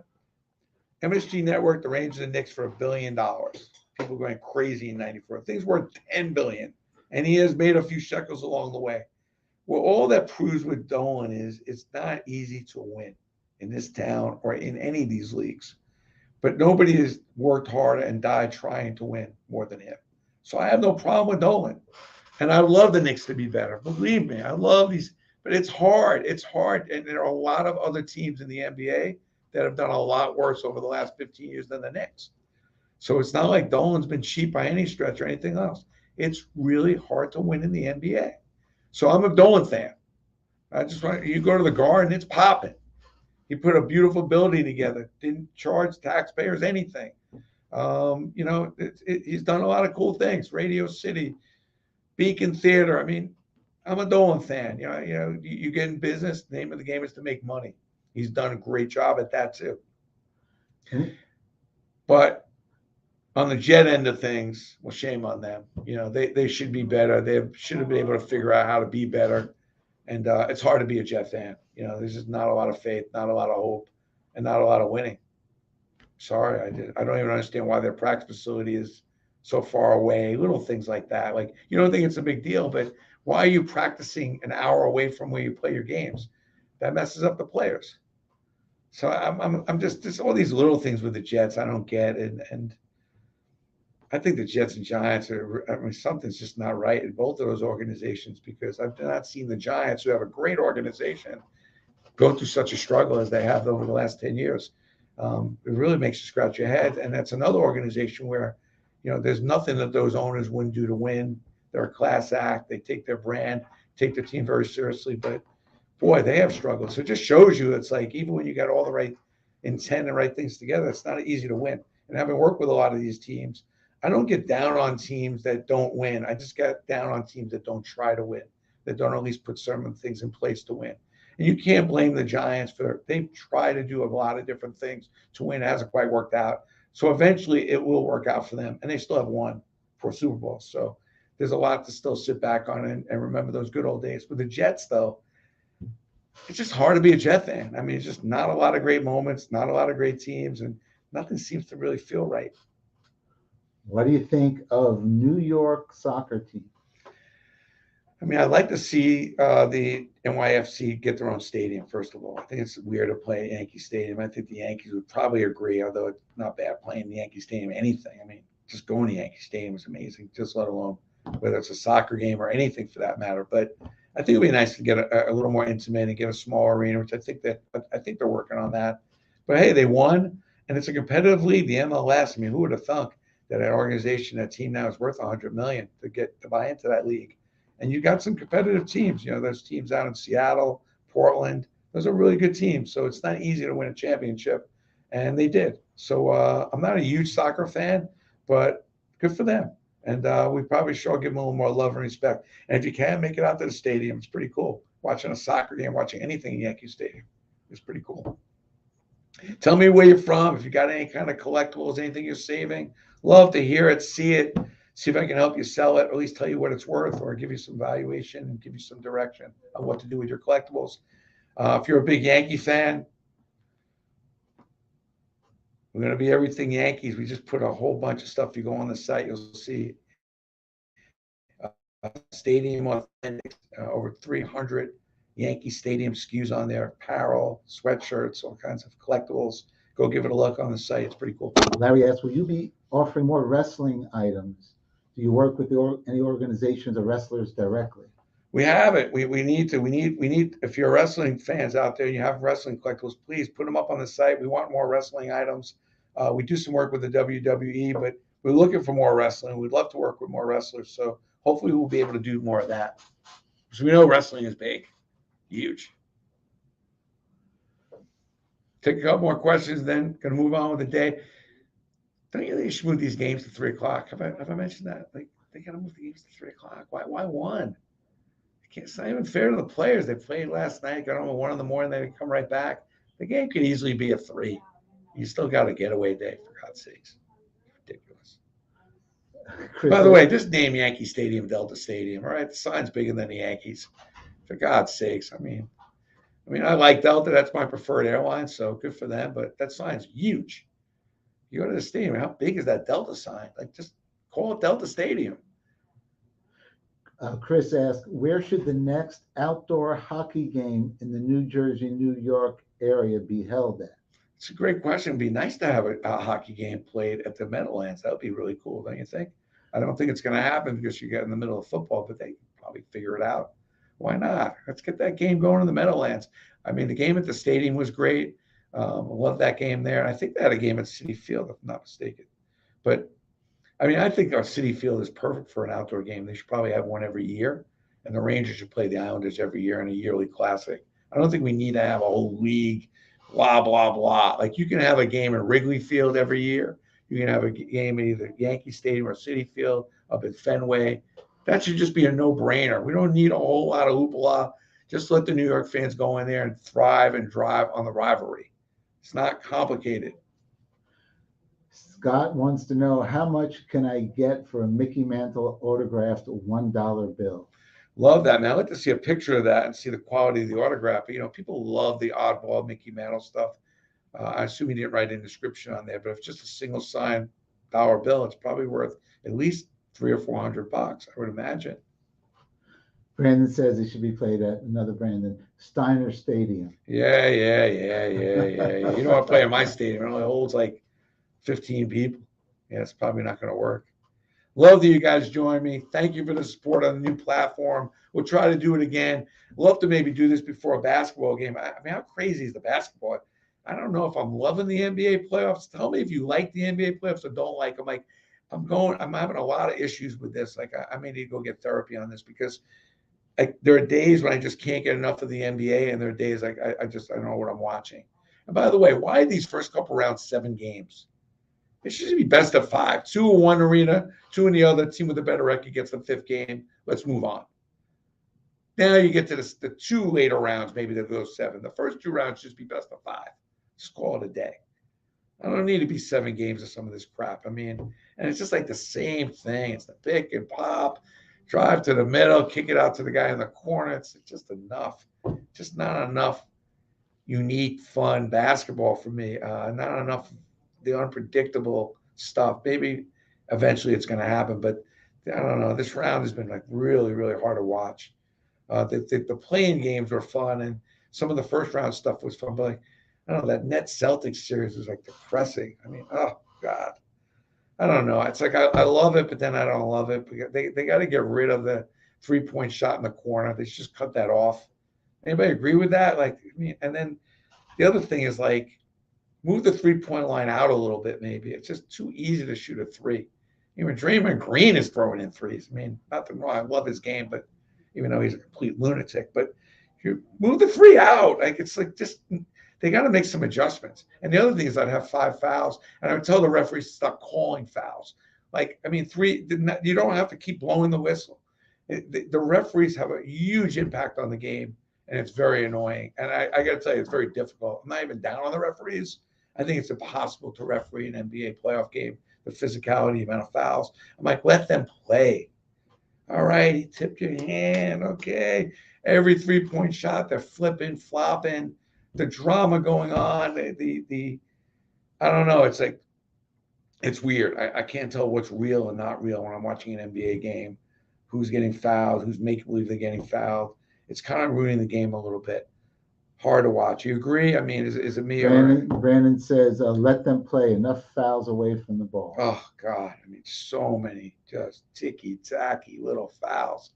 MSG Network, the Rangers, and Knicks for $1 billion. People going crazy in '94. Things worth $10 billion, and he has made a few shekels along the way. Well, all that proves with Dolan is it's not easy to win in this town or in any of these leagues. But nobody has worked hard and died trying to win more than him. So I have no problem with Dolan. And I love the Knicks to be better. Believe me, I love these. But it's hard. It's hard. And there are a lot of other teams in the NBA that have done a lot worse over the last 15 years than the Knicks. So it's not like Dolan's been cheap by any stretch or anything else. It's really hard to win in the NBA. So I'm a Dolan fan. I just want you go to the Garden, it's popping. He put a beautiful building together, didn't charge taxpayers anything. He's done a lot of cool things. Radio City, Beacon Theater. I mean, I'm a Dolan fan. You get in business. The name of the game is to make money. He's done a great job at that too. But on the Jet end of things, well, shame on them. They should be better. They should have been able to figure out how to be better. And it's hard to be a Jet fan. There's just not a lot of faith, not a lot of hope, and not a lot of winning. Sorry, I don't even understand why their practice facility is so far away. Little things like that. Like, you don't think it's a big deal, but Why are you practicing an hour away from where you play your games? That messes up the players. So I'm just all these little things with the Jets I don't get, and I think the Jets and Giants are. I mean, something's just not right in both of those organizations because I've not seen the Giants, who have a great organization, go through such a struggle as they have over the last 10 years. It really makes you scratch your head. And that's another organization where, there's nothing that those owners wouldn't do to win. They're a class act. They take their brand, take their team very seriously. But boy, they have struggled. So it just shows you it's like even when you got all the right intent and right things together, it's not easy to win. And having worked with a lot of these teams, I don't get down on teams that don't win. I just get down on teams that don't try to win, that don't at least put certain things in place to win. And you can't blame the Giants for they've tried to do a lot of different things to win. It hasn't quite worked out. So eventually it will work out for them. And they still have won 4 Super Bowls. So there's a lot to still sit back on and remember those good old days. With the Jets, though, it's just hard to be a Jet fan. I mean, it's just not a lot of great moments, not a lot of great teams, and nothing seems to really feel right. What do you think of New York soccer team? I mean, I'd like to see the NYFC get their own stadium, first of all. I think it's weird to play at Yankee Stadium. I think the Yankees would probably agree, although it's not bad playing the Yankee Stadium, anything. I mean, just going to Yankee Stadium is amazing, just let alone whether it's a soccer game or anything for that matter. But I think it'd be nice to get a little more intimate and get a small arena, which I think they're working on that. But hey, they won, and it's a competitive league, the MLS. I mean, who would have thunk that an organization, that team now is worth $100 million to buy into that league? And you got some competitive teams. Those teams out in Seattle, Portland. Those are really good teams. So it's not easy to win a championship, and they did. So I'm not a huge soccer fan, but good for them. And we probably should give them a little more love and respect. And if you can make it out to the stadium, it's pretty cool. Watching a soccer game, watching anything in Yankee Stadium is pretty cool. Tell me where you're from. If you got any kind of collectibles, anything you're saving, love to hear it, see it. See if I can help you sell it, or at least tell you what it's worth, or give you some valuation and give you some direction on what to do with your collectibles. If you're a big Yankee fan, we're going to be everything Yankees. We just put a whole bunch of stuff. If you go on the site, you'll see Stadium Authentic, over 300 Yankee Stadium SKUs on there, apparel, sweatshirts, all kinds of collectibles. Go give it a look on the site. It's pretty cool. Larry asks, will you be offering more wrestling items? Do you work with any organizations or wrestlers directly? We have it. We need to. We need. If you're wrestling fans out there, and you have wrestling collectibles, please put them up on the site. We want more wrestling items. We do some work with the WWE, but we're looking for more wrestling. We'd love to work with more wrestlers. So hopefully we'll be able to do more of that. So we know wrestling is big, huge. Take a couple more questions, then gonna move on with the day. Don't you think you should move these games to 3:00? Have I mentioned that? Like they gotta move the games to 3:00. Why one? It's not even fair to the players. They played last night, got home at 1 a.m, they come right back. The game could easily be at 3. You still got a getaway day, for God's sakes. Ridiculous. Chris, By the way, just name Yankee Stadium Delta Stadium. All right, the sign's bigger than the Yankees. For God's sakes, I mean, I like Delta. That's my preferred airline, so good for them. But that sign's huge. You go to the stadium. How big is that Delta sign? Like, just call it Delta Stadium. Chris asked, where should the next outdoor hockey game in the New Jersey, New York area be held at? It's a great question. It'd be nice to have a hockey game played at the Meadowlands. That would be really cool, don't you think? I don't think it's going to happen because you get in the middle of football, but they can probably figure it out. Why not? Let's get that game going in the Meadowlands. I mean, the game at the stadium was great. I love that game there. And I think they had a game at Citi Field, if I'm not mistaken. But I mean, I think our Citi Field is perfect for an outdoor game. They should probably have one every year, and the Rangers should play the Islanders every year in a yearly classic. I don't think we need to have a whole league, blah, blah, blah. Like, you can have a game in Wrigley Field every year. You can have a game in either Yankee Stadium or Citi Field up at Fenway. That should just be a no-brainer. We don't need a whole lot of hoopla. Just let the New York fans go in there and thrive and drive on the rivalry. It's not complicated. Scott wants to know, how much can I get for a Mickey Mantle autographed $1 bill? Love that, man. I'd like to see a picture of that and see the quality of the autograph. People love the oddball Mickey Mantle stuff. I assume he didn't write a description on there, but if it's just a single signed dollar bill, it's probably worth at least $300 or $400, I would imagine. Brandon says he should be played at another Brandon Steiner Stadium. Yeah. You don't want to play in my stadium. It only holds like 15 people. Yeah, it's probably not going to work. Love that you guys joined me. Thank you for the support on the new platform. We'll try to do it again. Love to maybe do this before a basketball game. I mean, how crazy is the basketball? I don't know if I'm loving the NBA playoffs. Tell me if you like the NBA playoffs or don't like them. Like, I'm having a lot of issues with this. Like, I may need to go get therapy on this because there are days when I just can't get enough of the NBA, and there are days like I don't know what I'm watching. And by the way, why are these first couple rounds 7 games? It should be best of 5. 2 in one arena, 2 in the other. Team with a better record gets the 5th game. Let's move on. Now you get to the 2 later rounds, maybe they'll go 7. The first 2 rounds just be best of 5. Just call it a day. I don't need to be 7 games of some of this crap. I mean, and it's just like the same thing. It's the pick and pop, drive to the middle, kick it out to the guy in the corner. It's just enough. Just not enough unique, fun basketball for me. Not enough the unpredictable stuff. Maybe eventually it's going to happen, but I don't know. This round has been like really, really hard to watch. The playing games were fun, and some of the first round stuff was fun, but like, I don't know, that Nets Celtics series was like depressing. I mean, oh God, I don't know. It's like I love it, but then I don't love it. They got to get rid of the 3-point shot in the corner. They should just cut that off. Anybody agree with that? Like, I mean, and then the other thing is like, move the 3-point line out a little bit, maybe. It's just too easy to shoot a 3. Even Draymond Green is throwing in 3s. I mean, nothing wrong. I love his game, but even though he's a complete lunatic, but you move the 3 out. Like, it's like just they got to make some adjustments. And the other thing is I'd have 5 fouls, and I would tell the referees to stop calling fouls. Like, I mean, 3, you don't have to keep blowing the whistle. The referees have a huge impact on the game, and it's very annoying. And I got to tell you, it's very difficult. I'm not even down on the referees. I think it's impossible to referee an NBA playoff game, the physicality, the amount of fouls. I'm like, let them play. All right, he tipped your hand. Okay. Every 3-point shot, they're flipping, flopping, the drama going on. I don't know. It's like, it's weird. I can't tell what's real and not real when I'm watching an NBA game. Who's getting fouled, who's making believe they're getting fouled. It's kind of ruining the game a little bit. Hard to watch. You agree? I mean, is it me Brandon says, let them play. Enough fouls away from the ball. Oh, God. I mean, so many just ticky-tacky little fouls.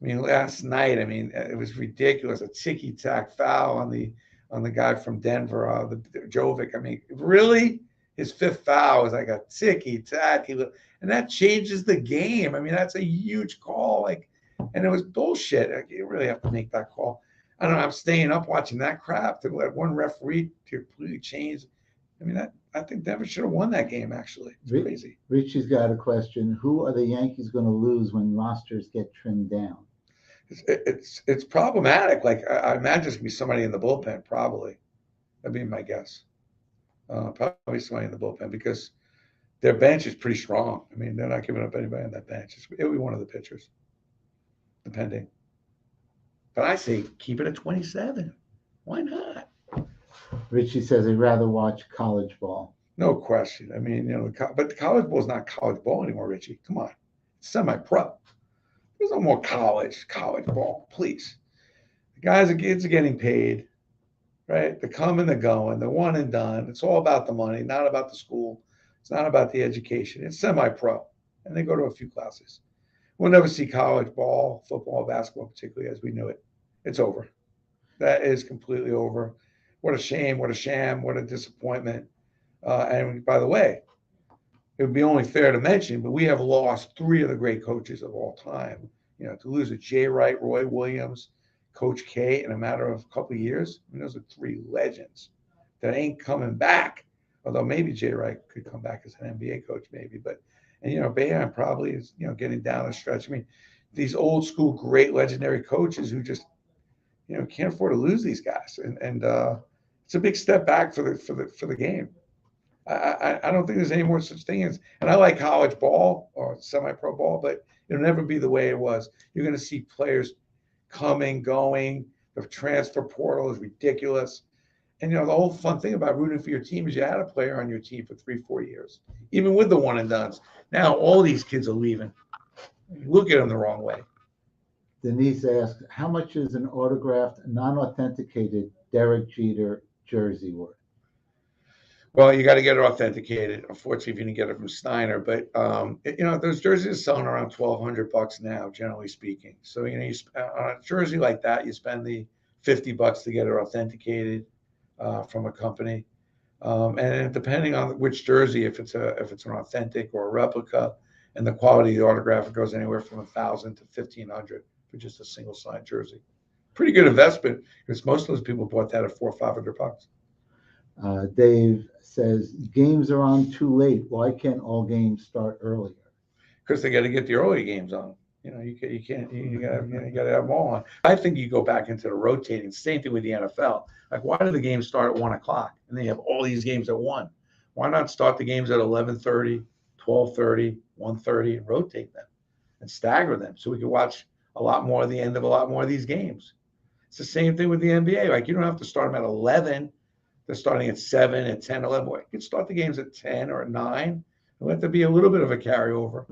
I mean, last night, I mean, it was ridiculous. A ticky-tack foul on the guy from Denver, the Jovic. I mean, really? His 5th foul was like a ticky-tacky little, and that changes the game. I mean, that's a huge call. Like, and it was bullshit. Like, you really have to make that call. I don't know. I'm staying up watching that crap to let one referee to completely change. I mean, I think Denver should have won that game, actually. It's crazy. Richie's got a question. Who are the Yankees going to lose when rosters get trimmed down? It's problematic. Like, I imagine it's going to be somebody in the bullpen, probably. That'd be my guess. Probably somebody in the bullpen because their bench is pretty strong. I mean, they're not giving up anybody on that bench. It'll be one of the pitchers, depending. But I say keep it at 27. Why not? Richie says he'd rather watch college ball. No question. I mean, you know, but the college ball is not college ball anymore, Richie. Come on. It's semi-pro. There's no more college ball, please. The kids are getting paid, right? They're coming, they're going, they're one and done. It's all about the money, not about the school. It's not about the education. It's semi-pro, and they go to a few classes. We'll never see college ball, football, basketball, particularly as we knew it. It's over. That is completely over. What a shame, what a sham, what a disappointment. And by the way, it would be only fair to mention, but we have lost 3 of the great coaches of all time. You know, to lose a Jay Wright, Roy Williams, Coach K in a matter of a couple of years, I mean, those are 3 legends that ain't coming back. Although maybe Jay Wright could come back as an NBA coach, maybe. But, and, you know, Boeheim probably is, you know, getting down the stretch. I mean, these old school, great, legendary coaches who just, you know, can't afford to lose these guys. And it's a big step back for the game. I don't think there's any more such thing as, and I like college ball or semi-pro ball, but it'll never be the way it was. You're going to see players coming, going. The transfer portal is ridiculous. And, you know, the whole fun thing about rooting for your team is you had a player on your team for 3-4 years, even with the one and dones. Now all these kids are leaving. You look at them the wrong way. Denise asks, how much is an autographed, non-authenticated Derek Jeter jersey worth? Well, you got to get it authenticated. Unfortunately, if you didn't get it from Steiner, but those jerseys are selling around $1,200 now, generally speaking. So on a jersey like that, you spend the $50 to get it authenticated from a company, and depending on which jersey, if it's an authentic or a replica, and the quality of the autograph, it goes anywhere from $1,000 to $1,500 for just a single signed jersey. Pretty good investment because most of those people bought that at $400 or $500. Dave says, games are on too late. Why can't all games start earlier? Because they got to get the early games on. You got to have them all on. I think you go back into the rotating. Same thing with the NFL. Like, why do the games start at 1:00 and then you have all these games at 1? Why not start the games at 11:30, 12:30, 1:30, and rotate them and stagger them so we can watch a lot more of the end of a lot more of these games? It's the same thing with the NBA. Like, you don't have to start them at 11. They're starting at 7, at 10, 11. You can start the games at 10 or at 9 and let there be a little bit of a carryover.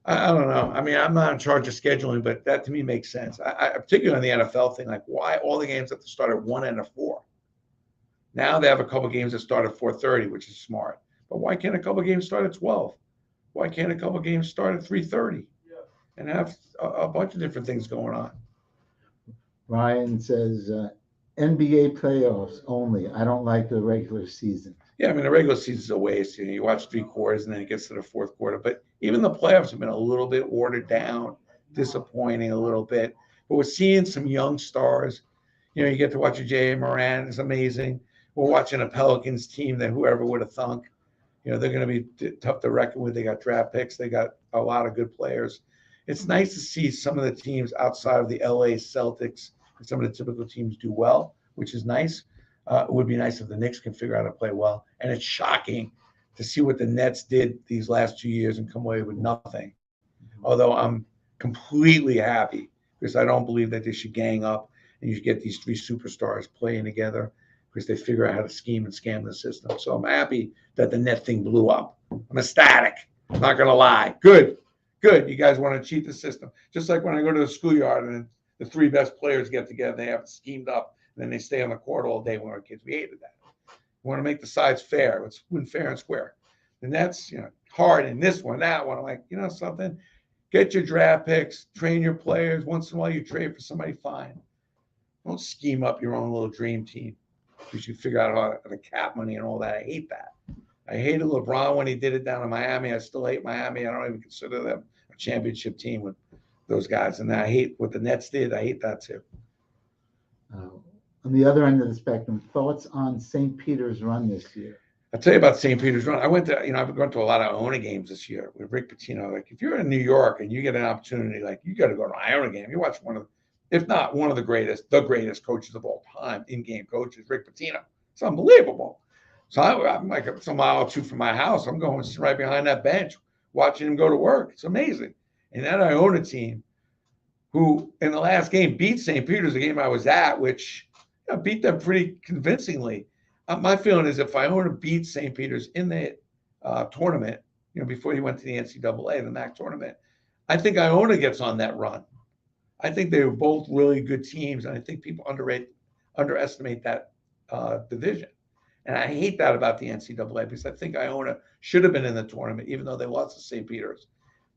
I don't know. I mean, I'm not in charge of scheduling, but that to me makes sense. I particularly on the NFL thing, like, why all the games have to start at 1 and at 4? Now they have a couple of games that start at 4:30, which is smart. But why can't a couple of games start at 12? Why can't a couple of games start at 3:30 and have a bunch of different things going on? Ryan says, NBA playoffs only. I don't like the regular season. Yeah, I mean, the regular season's a waste. You watch 3 quarters and then it gets to the 4th quarter. But even the playoffs have been a little bit watered down, disappointing a little bit. But we're seeing some young stars. You get to watch a J.A. Moran. It's amazing. We're watching a Pelicans team that whoever would have thunk, they're going to be tough to reckon with. They got draft picks. They got a lot of good players. It's nice to see some of the teams outside of the LA Celtics and some of the typical teams do well, which is nice. It would be nice if the Knicks can figure out how to play well. And it's shocking to see what the Nets did these last 2 years and come away with nothing. Although I'm completely happy because I don't believe that they should gang up and you should get these 3 superstars playing together because they figure out how to scheme and scam the system. So I'm happy that the net thing blew up. I'm ecstatic. I'm not going to lie. Good. You guys want to cheat the system. Just like when I go to the schoolyard and the 3 best players get together, they have it schemed up. And then they stay on the court all day when we were kids. We hated that. We want to make the sides fair. Let's win fair and square. And that's hard in this one, that one. I'm like, something? Get your draft picks, train your players. Once in a while you trade for somebody fine. Don't scheme up your own little dream team because you figure out how the cap money and all that. I hate that. I hated LeBron when he did it down in Miami. I still hate Miami. I don't even consider them a championship team with those guys. And I hate what the Nets did. I hate that too. On the other end of the spectrum, thoughts on St. Peter's run this year? I'll tell you about St. Peter's run. I've gone to a lot of Iona games this year with Rick Pitino. Like, if you're in New York and you get an opportunity, like, you got to go to an Iona game. You watch if not one of the greatest coaches of all time, in-game coaches, Rick Pitino. It's unbelievable. So I'm like, it's a mile or 2 from my house. I'm going right behind that bench, watching him go to work. It's amazing. And that Iona team, who in the last game beat St. Peter's, the game I was at, which beat them pretty convincingly. My feeling is if Iona beats St. Peter's in the tournament, before he went to the NCAA, the MAC tournament, I think Iona gets on that run. I think they were both really good teams, and I think people underestimate that division. And I hate that about the NCAA because I think Iona should have been in the tournament, even though they lost to St. Peter's.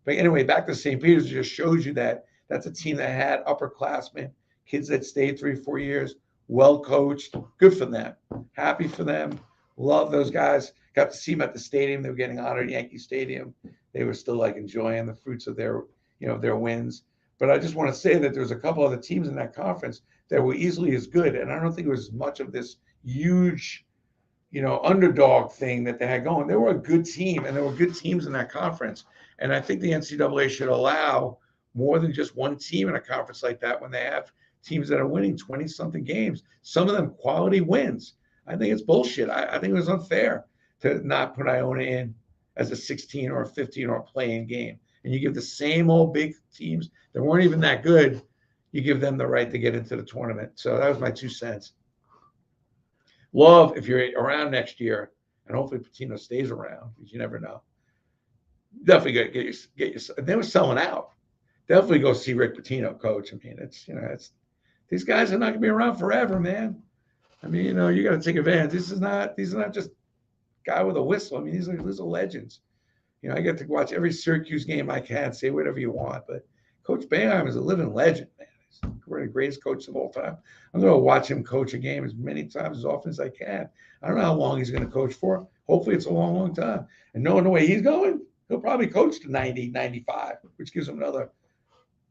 But anyway, back to St. Peter's, it just shows you that that's a team that had upperclassmen, kids that stayed 3 or 4 years, well coached. Good for them. Happy for them. Love those guys. Got to see them at the stadium. They were getting honored at Yankee Stadium. They were still enjoying the fruits of their wins. But I just want to say that there's a couple other teams in that conference that were easily as good. And I don't think it was much of this huge, underdog thing that they had going. They were a good team, and there were good teams in that conference. And I think the NCAA should allow more than just one team in a conference like that when they have teams that are winning 20-something games, some of them quality wins. I think it's bullshit. I think it was unfair to not put Iona in as a 16 or a 15 or a play-in game. And you give the same old big teams that weren't even that good, you give them the right to get into the tournament. So that was my 2 cents. Love, if you're around next year, and hopefully Pitino stays around, because you never know. Definitely get your. They were selling out. definitely go see Rick Pitino coach. I mean, it's these guys are not gonna be around forever, man. I mean, you got to take advantage. These are not just guy with a whistle. I mean, these are legends. I get to watch every Syracuse game I can, say whatever you want, but Coach Boeheim is a living legend, man. He's one of the greatest coaches of all time. I'm going to watch him coach a game as many times as often as I can. I don't know how long he's going to coach for. Hopefully it's a long, long time. And knowing the way he's going, he'll probably coach to 90, 95, which gives him another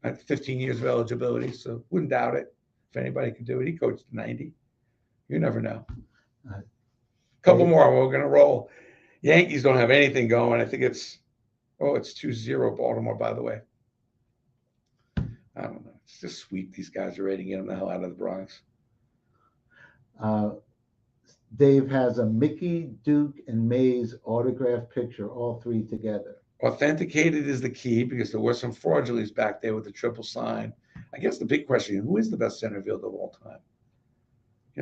15 years of eligibility. So wouldn't doubt it. If anybody could do it, he coached to 90. You never know. Couple more. We're going to roll. Yankees don't have anything going. I think it's 2-0 Baltimore, by the way. I don't know. It's just sweet. These guys are ready to get them the hell out of the Bronx. Dave has a Mickey, Duke, and Mays autograph picture, all three together. Authenticated is the key because there were some fraudulence back there with the triple sign. I guess the big question is, who is the best Centerfield of all time?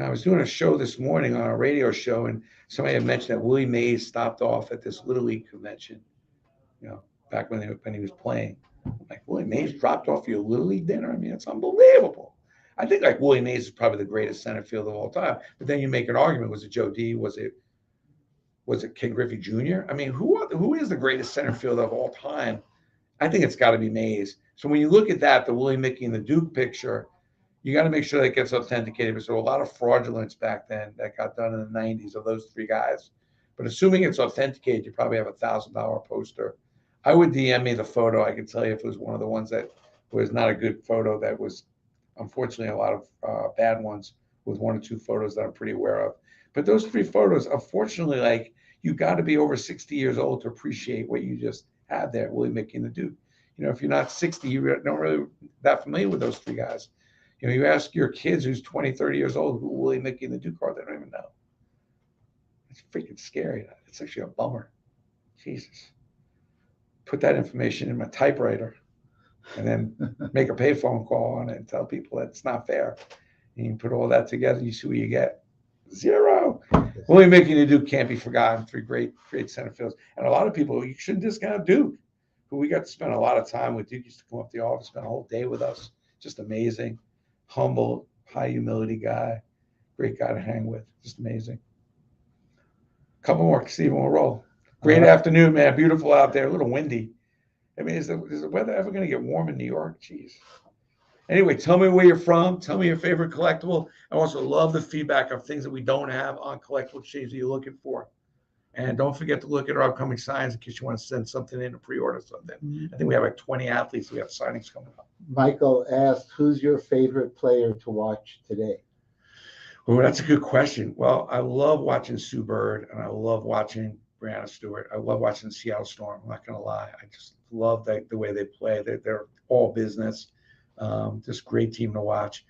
I was doing a show this morning on a radio show, and somebody had mentioned that Willie Mays stopped off at this Little League convention, back when he was playing. I'm like, Willie Mays dropped off your Little League dinner? I mean, it's unbelievable. I think like Willie Mays is probably the greatest center fielder of all time. But then you make an argument: was it Joe D? Was it Ken Griffey Jr.? I mean, who is the greatest center fielder of all time? I think it's got to be Mays. So when you look at that, the Willie, Mickey, and the Duke picture, you got to make sure that gets authenticated because there were a lot of fraudulence back then that got done in the 90s of those three guys. But assuming it's authenticated, you probably have $1,000 poster. I would DM me the photo. I can tell you if it was one of the ones that was not a good photo. That was, unfortunately, a lot of bad ones with one or two photos that I'm pretty aware of. But those three photos, unfortunately, like you got to be over 60 years old to appreciate what you just had there, Willie, Mickey, and the Duke. If you're not 60, you don't really that familiar with those three guys. You ask your kids who's 20, 30 years old who Willie, Mickey, and the Duke are, they don't even know. It's freaking scary. It's actually a bummer. Jesus. Put that information in my typewriter and then make a payphone call on it and tell people that it's not fair. And you put all that together, you see what you get. 0. Willie, Mickey, and the Duke can't be forgotten. Three great center fields. And a lot of people, you shouldn't discount Duke, who we got to spend a lot of time with. Duke used to come up to the office, spend a whole day with us. Just amazing. Humble, high humility guy, great guy to hang with, just amazing. Couple more, Stephen, we'll roll. Great afternoon, man. Beautiful out there, a little windy. I mean, is the weather ever going to get warm in New York? Jeez. Anyway, tell me where you're from. Tell me your favorite collectible. I also love the feedback of things that we don't have on collectible exchange that you're looking for. And don't forget to look at our upcoming signs in case you want to send something in or pre-order something. I think we have like 20 athletes. We have signings coming up. Michael asked, who's your favorite player to watch today? Oh, that's a good question. Well, I love watching Sue Bird, and I love watching Brianna Stewart. I love watching the Seattle Storm. I'm not going to lie. I just love the way they play. They're all business. Just great team to watch.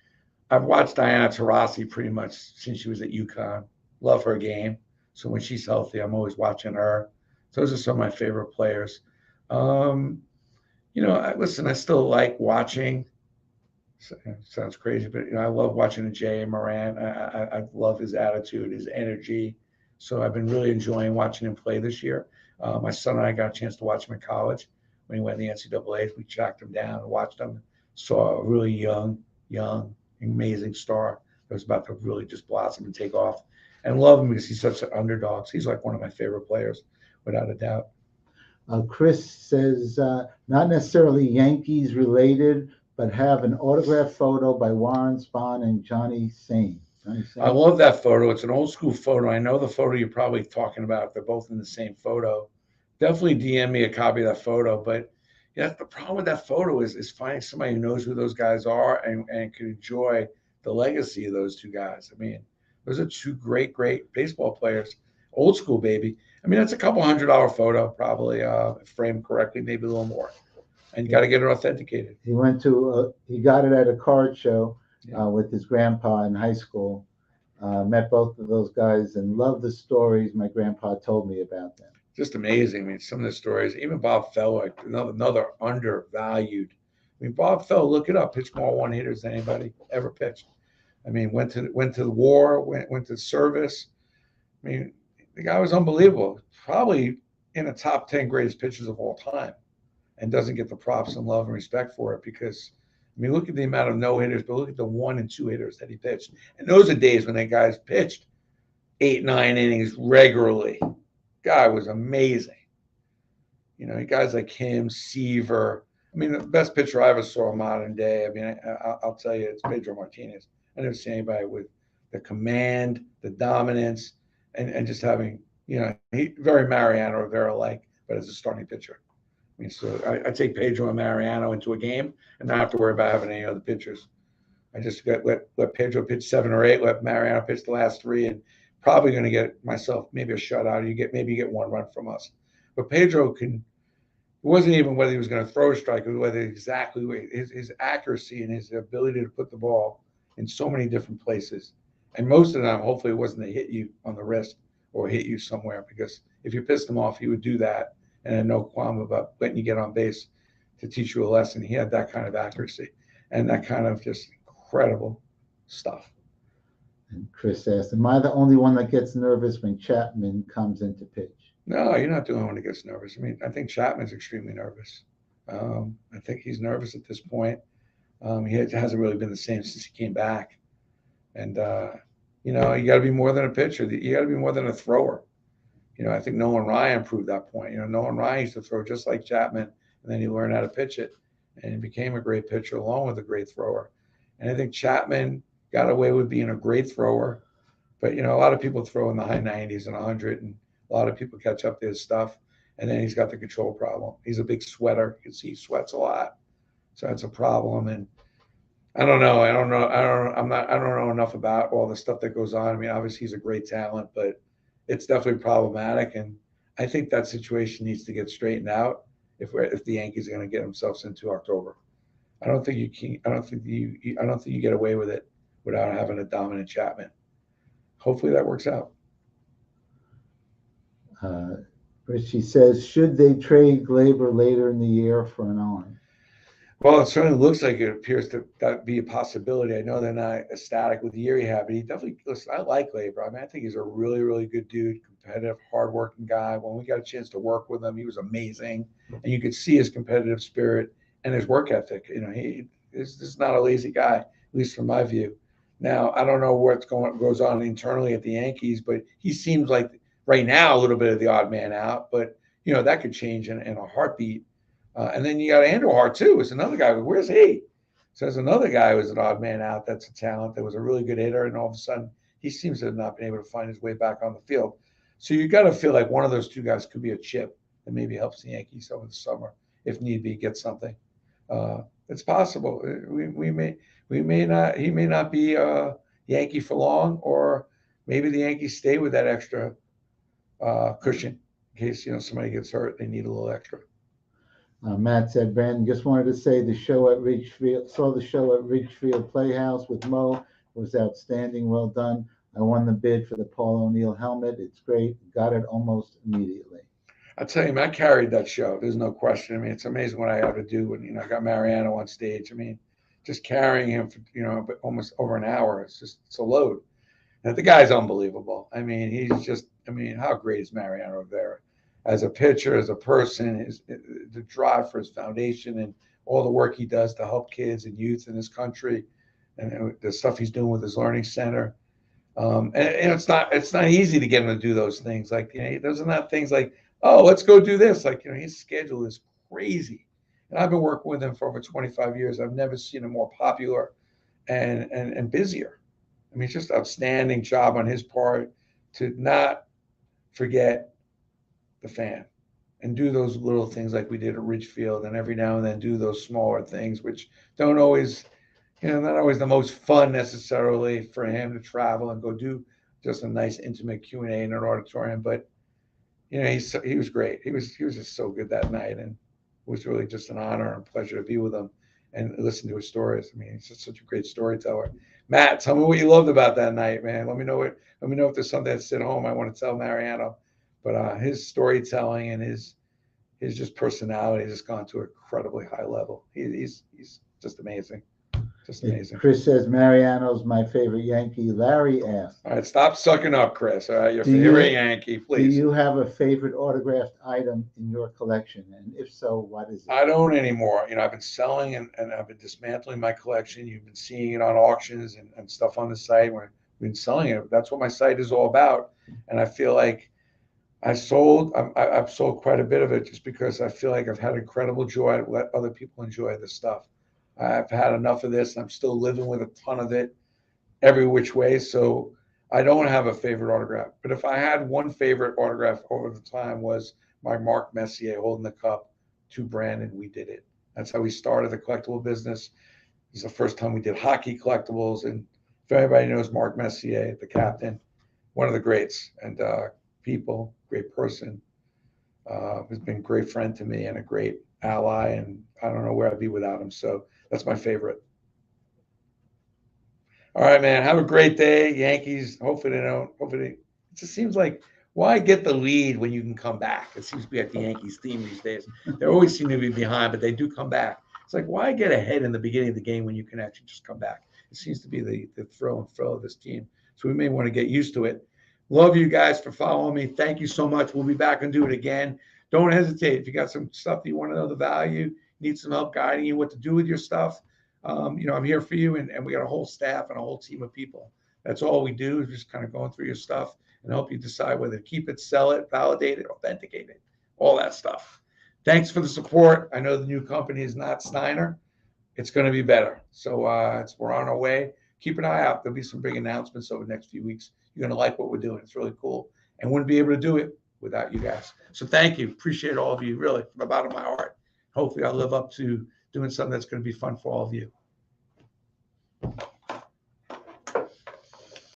I've watched Diana Taurasi pretty much since she was at UConn. Love her game. So when she's healthy, I'm always watching her. Those are some of my favorite players. Listen, I still like watching. Sounds crazy, but I love watching Jay Moran. I love his attitude, his energy. So I've been really enjoying watching him play this year. My son and I got a chance to watch him in college when he went in the NCAAs. We tracked him down and watched him. Saw a really young, amazing star that was about to really just blossom and take off. And love him because he's such an underdog. So he's like one of my favorite players, without a doubt. Chris says, not necessarily Yankees related, but have an autographed photo by Warren Spahn and Johnny Sain. I love that photo. It's an old school photo. I know the photo you're probably talking about. They're both in the same photo. Definitely DM me a copy of that photo. But yeah, the problem with that photo is finding somebody who knows who those guys are and can enjoy the legacy of those two guys. I mean, those are two great baseball players. Old school, baby. I mean, that's a couple $100 photo, probably framed correctly, maybe a little more. And you got to get it authenticated. He got it at a card show with his grandpa in high school. Met both of those guys and loved the stories my grandpa told me about them. Just amazing. I mean, some of the stories, even Bob Fell, like another undervalued. I mean, Bob Fell, look it up, pitched more one-hitters than anybody ever pitched. I mean, went to the war, went to service. I mean, the guy was unbelievable. Probably in the top 10 greatest pitchers of all time. and doesn't get the props and love and respect for it. Because I mean, look at the amount of no hitters, but look at the 1 and 2 hitters that he pitched. And those are days when that guy's pitched 8, 9 innings regularly. Guy was amazing. You know, guys like him, Seaver. I mean, the best pitcher I ever saw in modern day. I mean, I'll tell you, it's Pedro Martinez. I never see anybody with the command, the dominance, and just having, you know, he very Mariano Rivera-like, but as a starting pitcher. I mean, so I take Pedro and Mariano into a game and not have to worry about having any other pitchers. I just let Pedro pitch 7 or 8, let Mariano pitch the last 3, and probably going to get myself maybe a shutout. Maybe you get 1 run from us. But Pedro it wasn't even whether he was going to throw a strike, or whether exactly his accuracy and his ability to put the ball in so many different places. And most of the time, hopefully it wasn't to hit you on the wrist or hit you somewhere, because if you pissed him off, he would do that and had no qualm about letting you get on base to teach you a lesson. He had that kind of accuracy and that kind of just incredible stuff. And Chris asked, am I the only one that gets nervous when Chapman comes into pitch? No, you're not the only one that gets nervous. I mean, I think Chapman's extremely nervous. I think he's nervous at this point. He hasn't really been the same since he came back. And, you know, you got to be more than a pitcher. You got to be more than a thrower. You know, I think Nolan Ryan proved that point. You know, Nolan Ryan used to throw just like Chapman, and then he learned how to pitch it, and he became a great pitcher along with a great thrower. And I think Chapman got away with being a great thrower. But, you know, a lot of people throw in the high 90s and 100, and a lot of people catch up to his stuff. And then he's got the control problem. He's a big sweater. You can see he sweats a lot. So that's a problem. And I don't know. I don't know enough about all the stuff that goes on. I mean, obviously he's a great talent, but it's definitely problematic. And I think that situation needs to get straightened out if the Yankees are going to get themselves into October. I don't think you can. I don't think you get away with it without having a dominant Chapman. Hopefully that works out. Richie says, should they trade Glaber later in the year for an arm? Well, it certainly looks like it appears to that be a possibility. I know they're not ecstatic with the year he had, but he definitely, listen, I like Glaber. I mean, I think he's a really, really good dude, competitive, hardworking guy. When we got a chance to work with him, he was amazing. And you could see his competitive spirit and his work ethic. You know, this is not a lazy guy, at least from my view. Now, I don't know what goes on internally at the Yankees, but he seems like right now a little bit of the odd man out. But, you know, that could change in a heartbeat. And then you got Andrew Hart, too. It's another guy. Where's he? So there's another guy who was an odd man out that's a talent, that was a really good hitter, and all of a sudden he seems to have not been able to find his way back on the field. So you got to feel like one of those two guys could be a chip that maybe helps the Yankees over the summer, if need be, get something. It's possible. He may not be a Yankee for long, or maybe the Yankees stay with that extra cushion in case, you know, somebody gets hurt. They need a little extra. Matt said, Brandon, just wanted to say saw the show at Ridgefield Playhouse with Mo. It was outstanding. Well done. I won the bid for the Paul O'Neill helmet. It's great. Got it almost immediately. I tell you, man, I carried that show. There's no question. I mean, it's amazing what I had to do when, you know, I got Mariano on stage. I mean, just carrying him for, you know, almost over an hour. It's a load. And the guy's unbelievable. I mean, how great is Mariano Rivera? As a pitcher, as a person, the drive for his foundation and all the work he does to help kids and youth in this country, and the stuff he's doing with his learning center. And it's not easy to get him to do those things. Like, you know, he doesn't have things like, oh, let's go do this. Like, you know, his schedule is crazy. And I've been working with him for over 25 years. I've never seen him more popular and busier. I mean, it's just outstanding job on his part to not forget the fan and do those little things like we did at Ridgefield, and every now and then do those smaller things, which don't always, you know, not always the most fun necessarily for him to travel and go do just a nice intimate Q&A in an auditorium. But, you know, he was great. He was just so good that night, and it was really just an honor and pleasure to be with him and listen to his stories. I mean, he's just such a great storyteller. Matt, tell me what you loved about that night, man. Let me know if there's something that's at home I want to tell Mariano. But his storytelling and his just personality has just gone to an incredibly high level. He's just amazing. Just amazing. Chris says Mariano's my favorite Yankee. Larry asked, All right, stop sucking up, Chris. All right, your Do you- favorite Yankee, do please. you have a favorite autographed item in your collection? And if so, what is it? I don't anymore. I've been selling and I've been dismantling my collection. You've been seeing it on auctions and stuff on the site where we've been selling it. That's what my site is all about. And I feel like I've sold quite a bit of it just because I feel like I've had incredible joy to let other people enjoy this stuff. I've had enough of this. I'm still living with a ton of it every which way. So I don't have a favorite autograph. But if I had one favorite autograph over the time was my Mark Messier holding the cup to Brandon. We did it. That's how we started the collectible business. It was the first time we did hockey collectibles. And if anybody knows Mark Messier, the captain, one of the greats and people, great person, has been a great friend to me and a great ally. And I don't know where I'd be without him. So that's my favorite. All right, man. Have a great day. Yankees. Hopefully they don't. Hopefully it just seems like why get the lead when you can come back? It seems to be like the Yankees theme these days. They always seem to be behind, but they do come back. It's like, why get ahead in the beginning of the game when you can actually just come back? It seems to be the thrill and thrill of this team. So we may want to get used to it. Love you guys for following me. Thank you so much. We'll be back and do it again. Don't hesitate. If you got some stuff that you want to know the value, need some help guiding you what to do with your stuff, I'm here for you. And we got a whole staff and a whole team of people. That's all we do is just kind of going through your stuff and help you decide whether to keep it, sell it, validate it, authenticate it, all that stuff. Thanks for the support. I know the new company is not Steiner. It's going to be better. So we're on our way. Keep an eye out. There'll be some big announcements over the next few weeks. You're going to like what we're doing. It's really cool. And wouldn't be able to do it without you guys. So thank you. Appreciate all of you, really, from the bottom of my heart. Hopefully I'll live up to doing something that's going to be fun for all of you.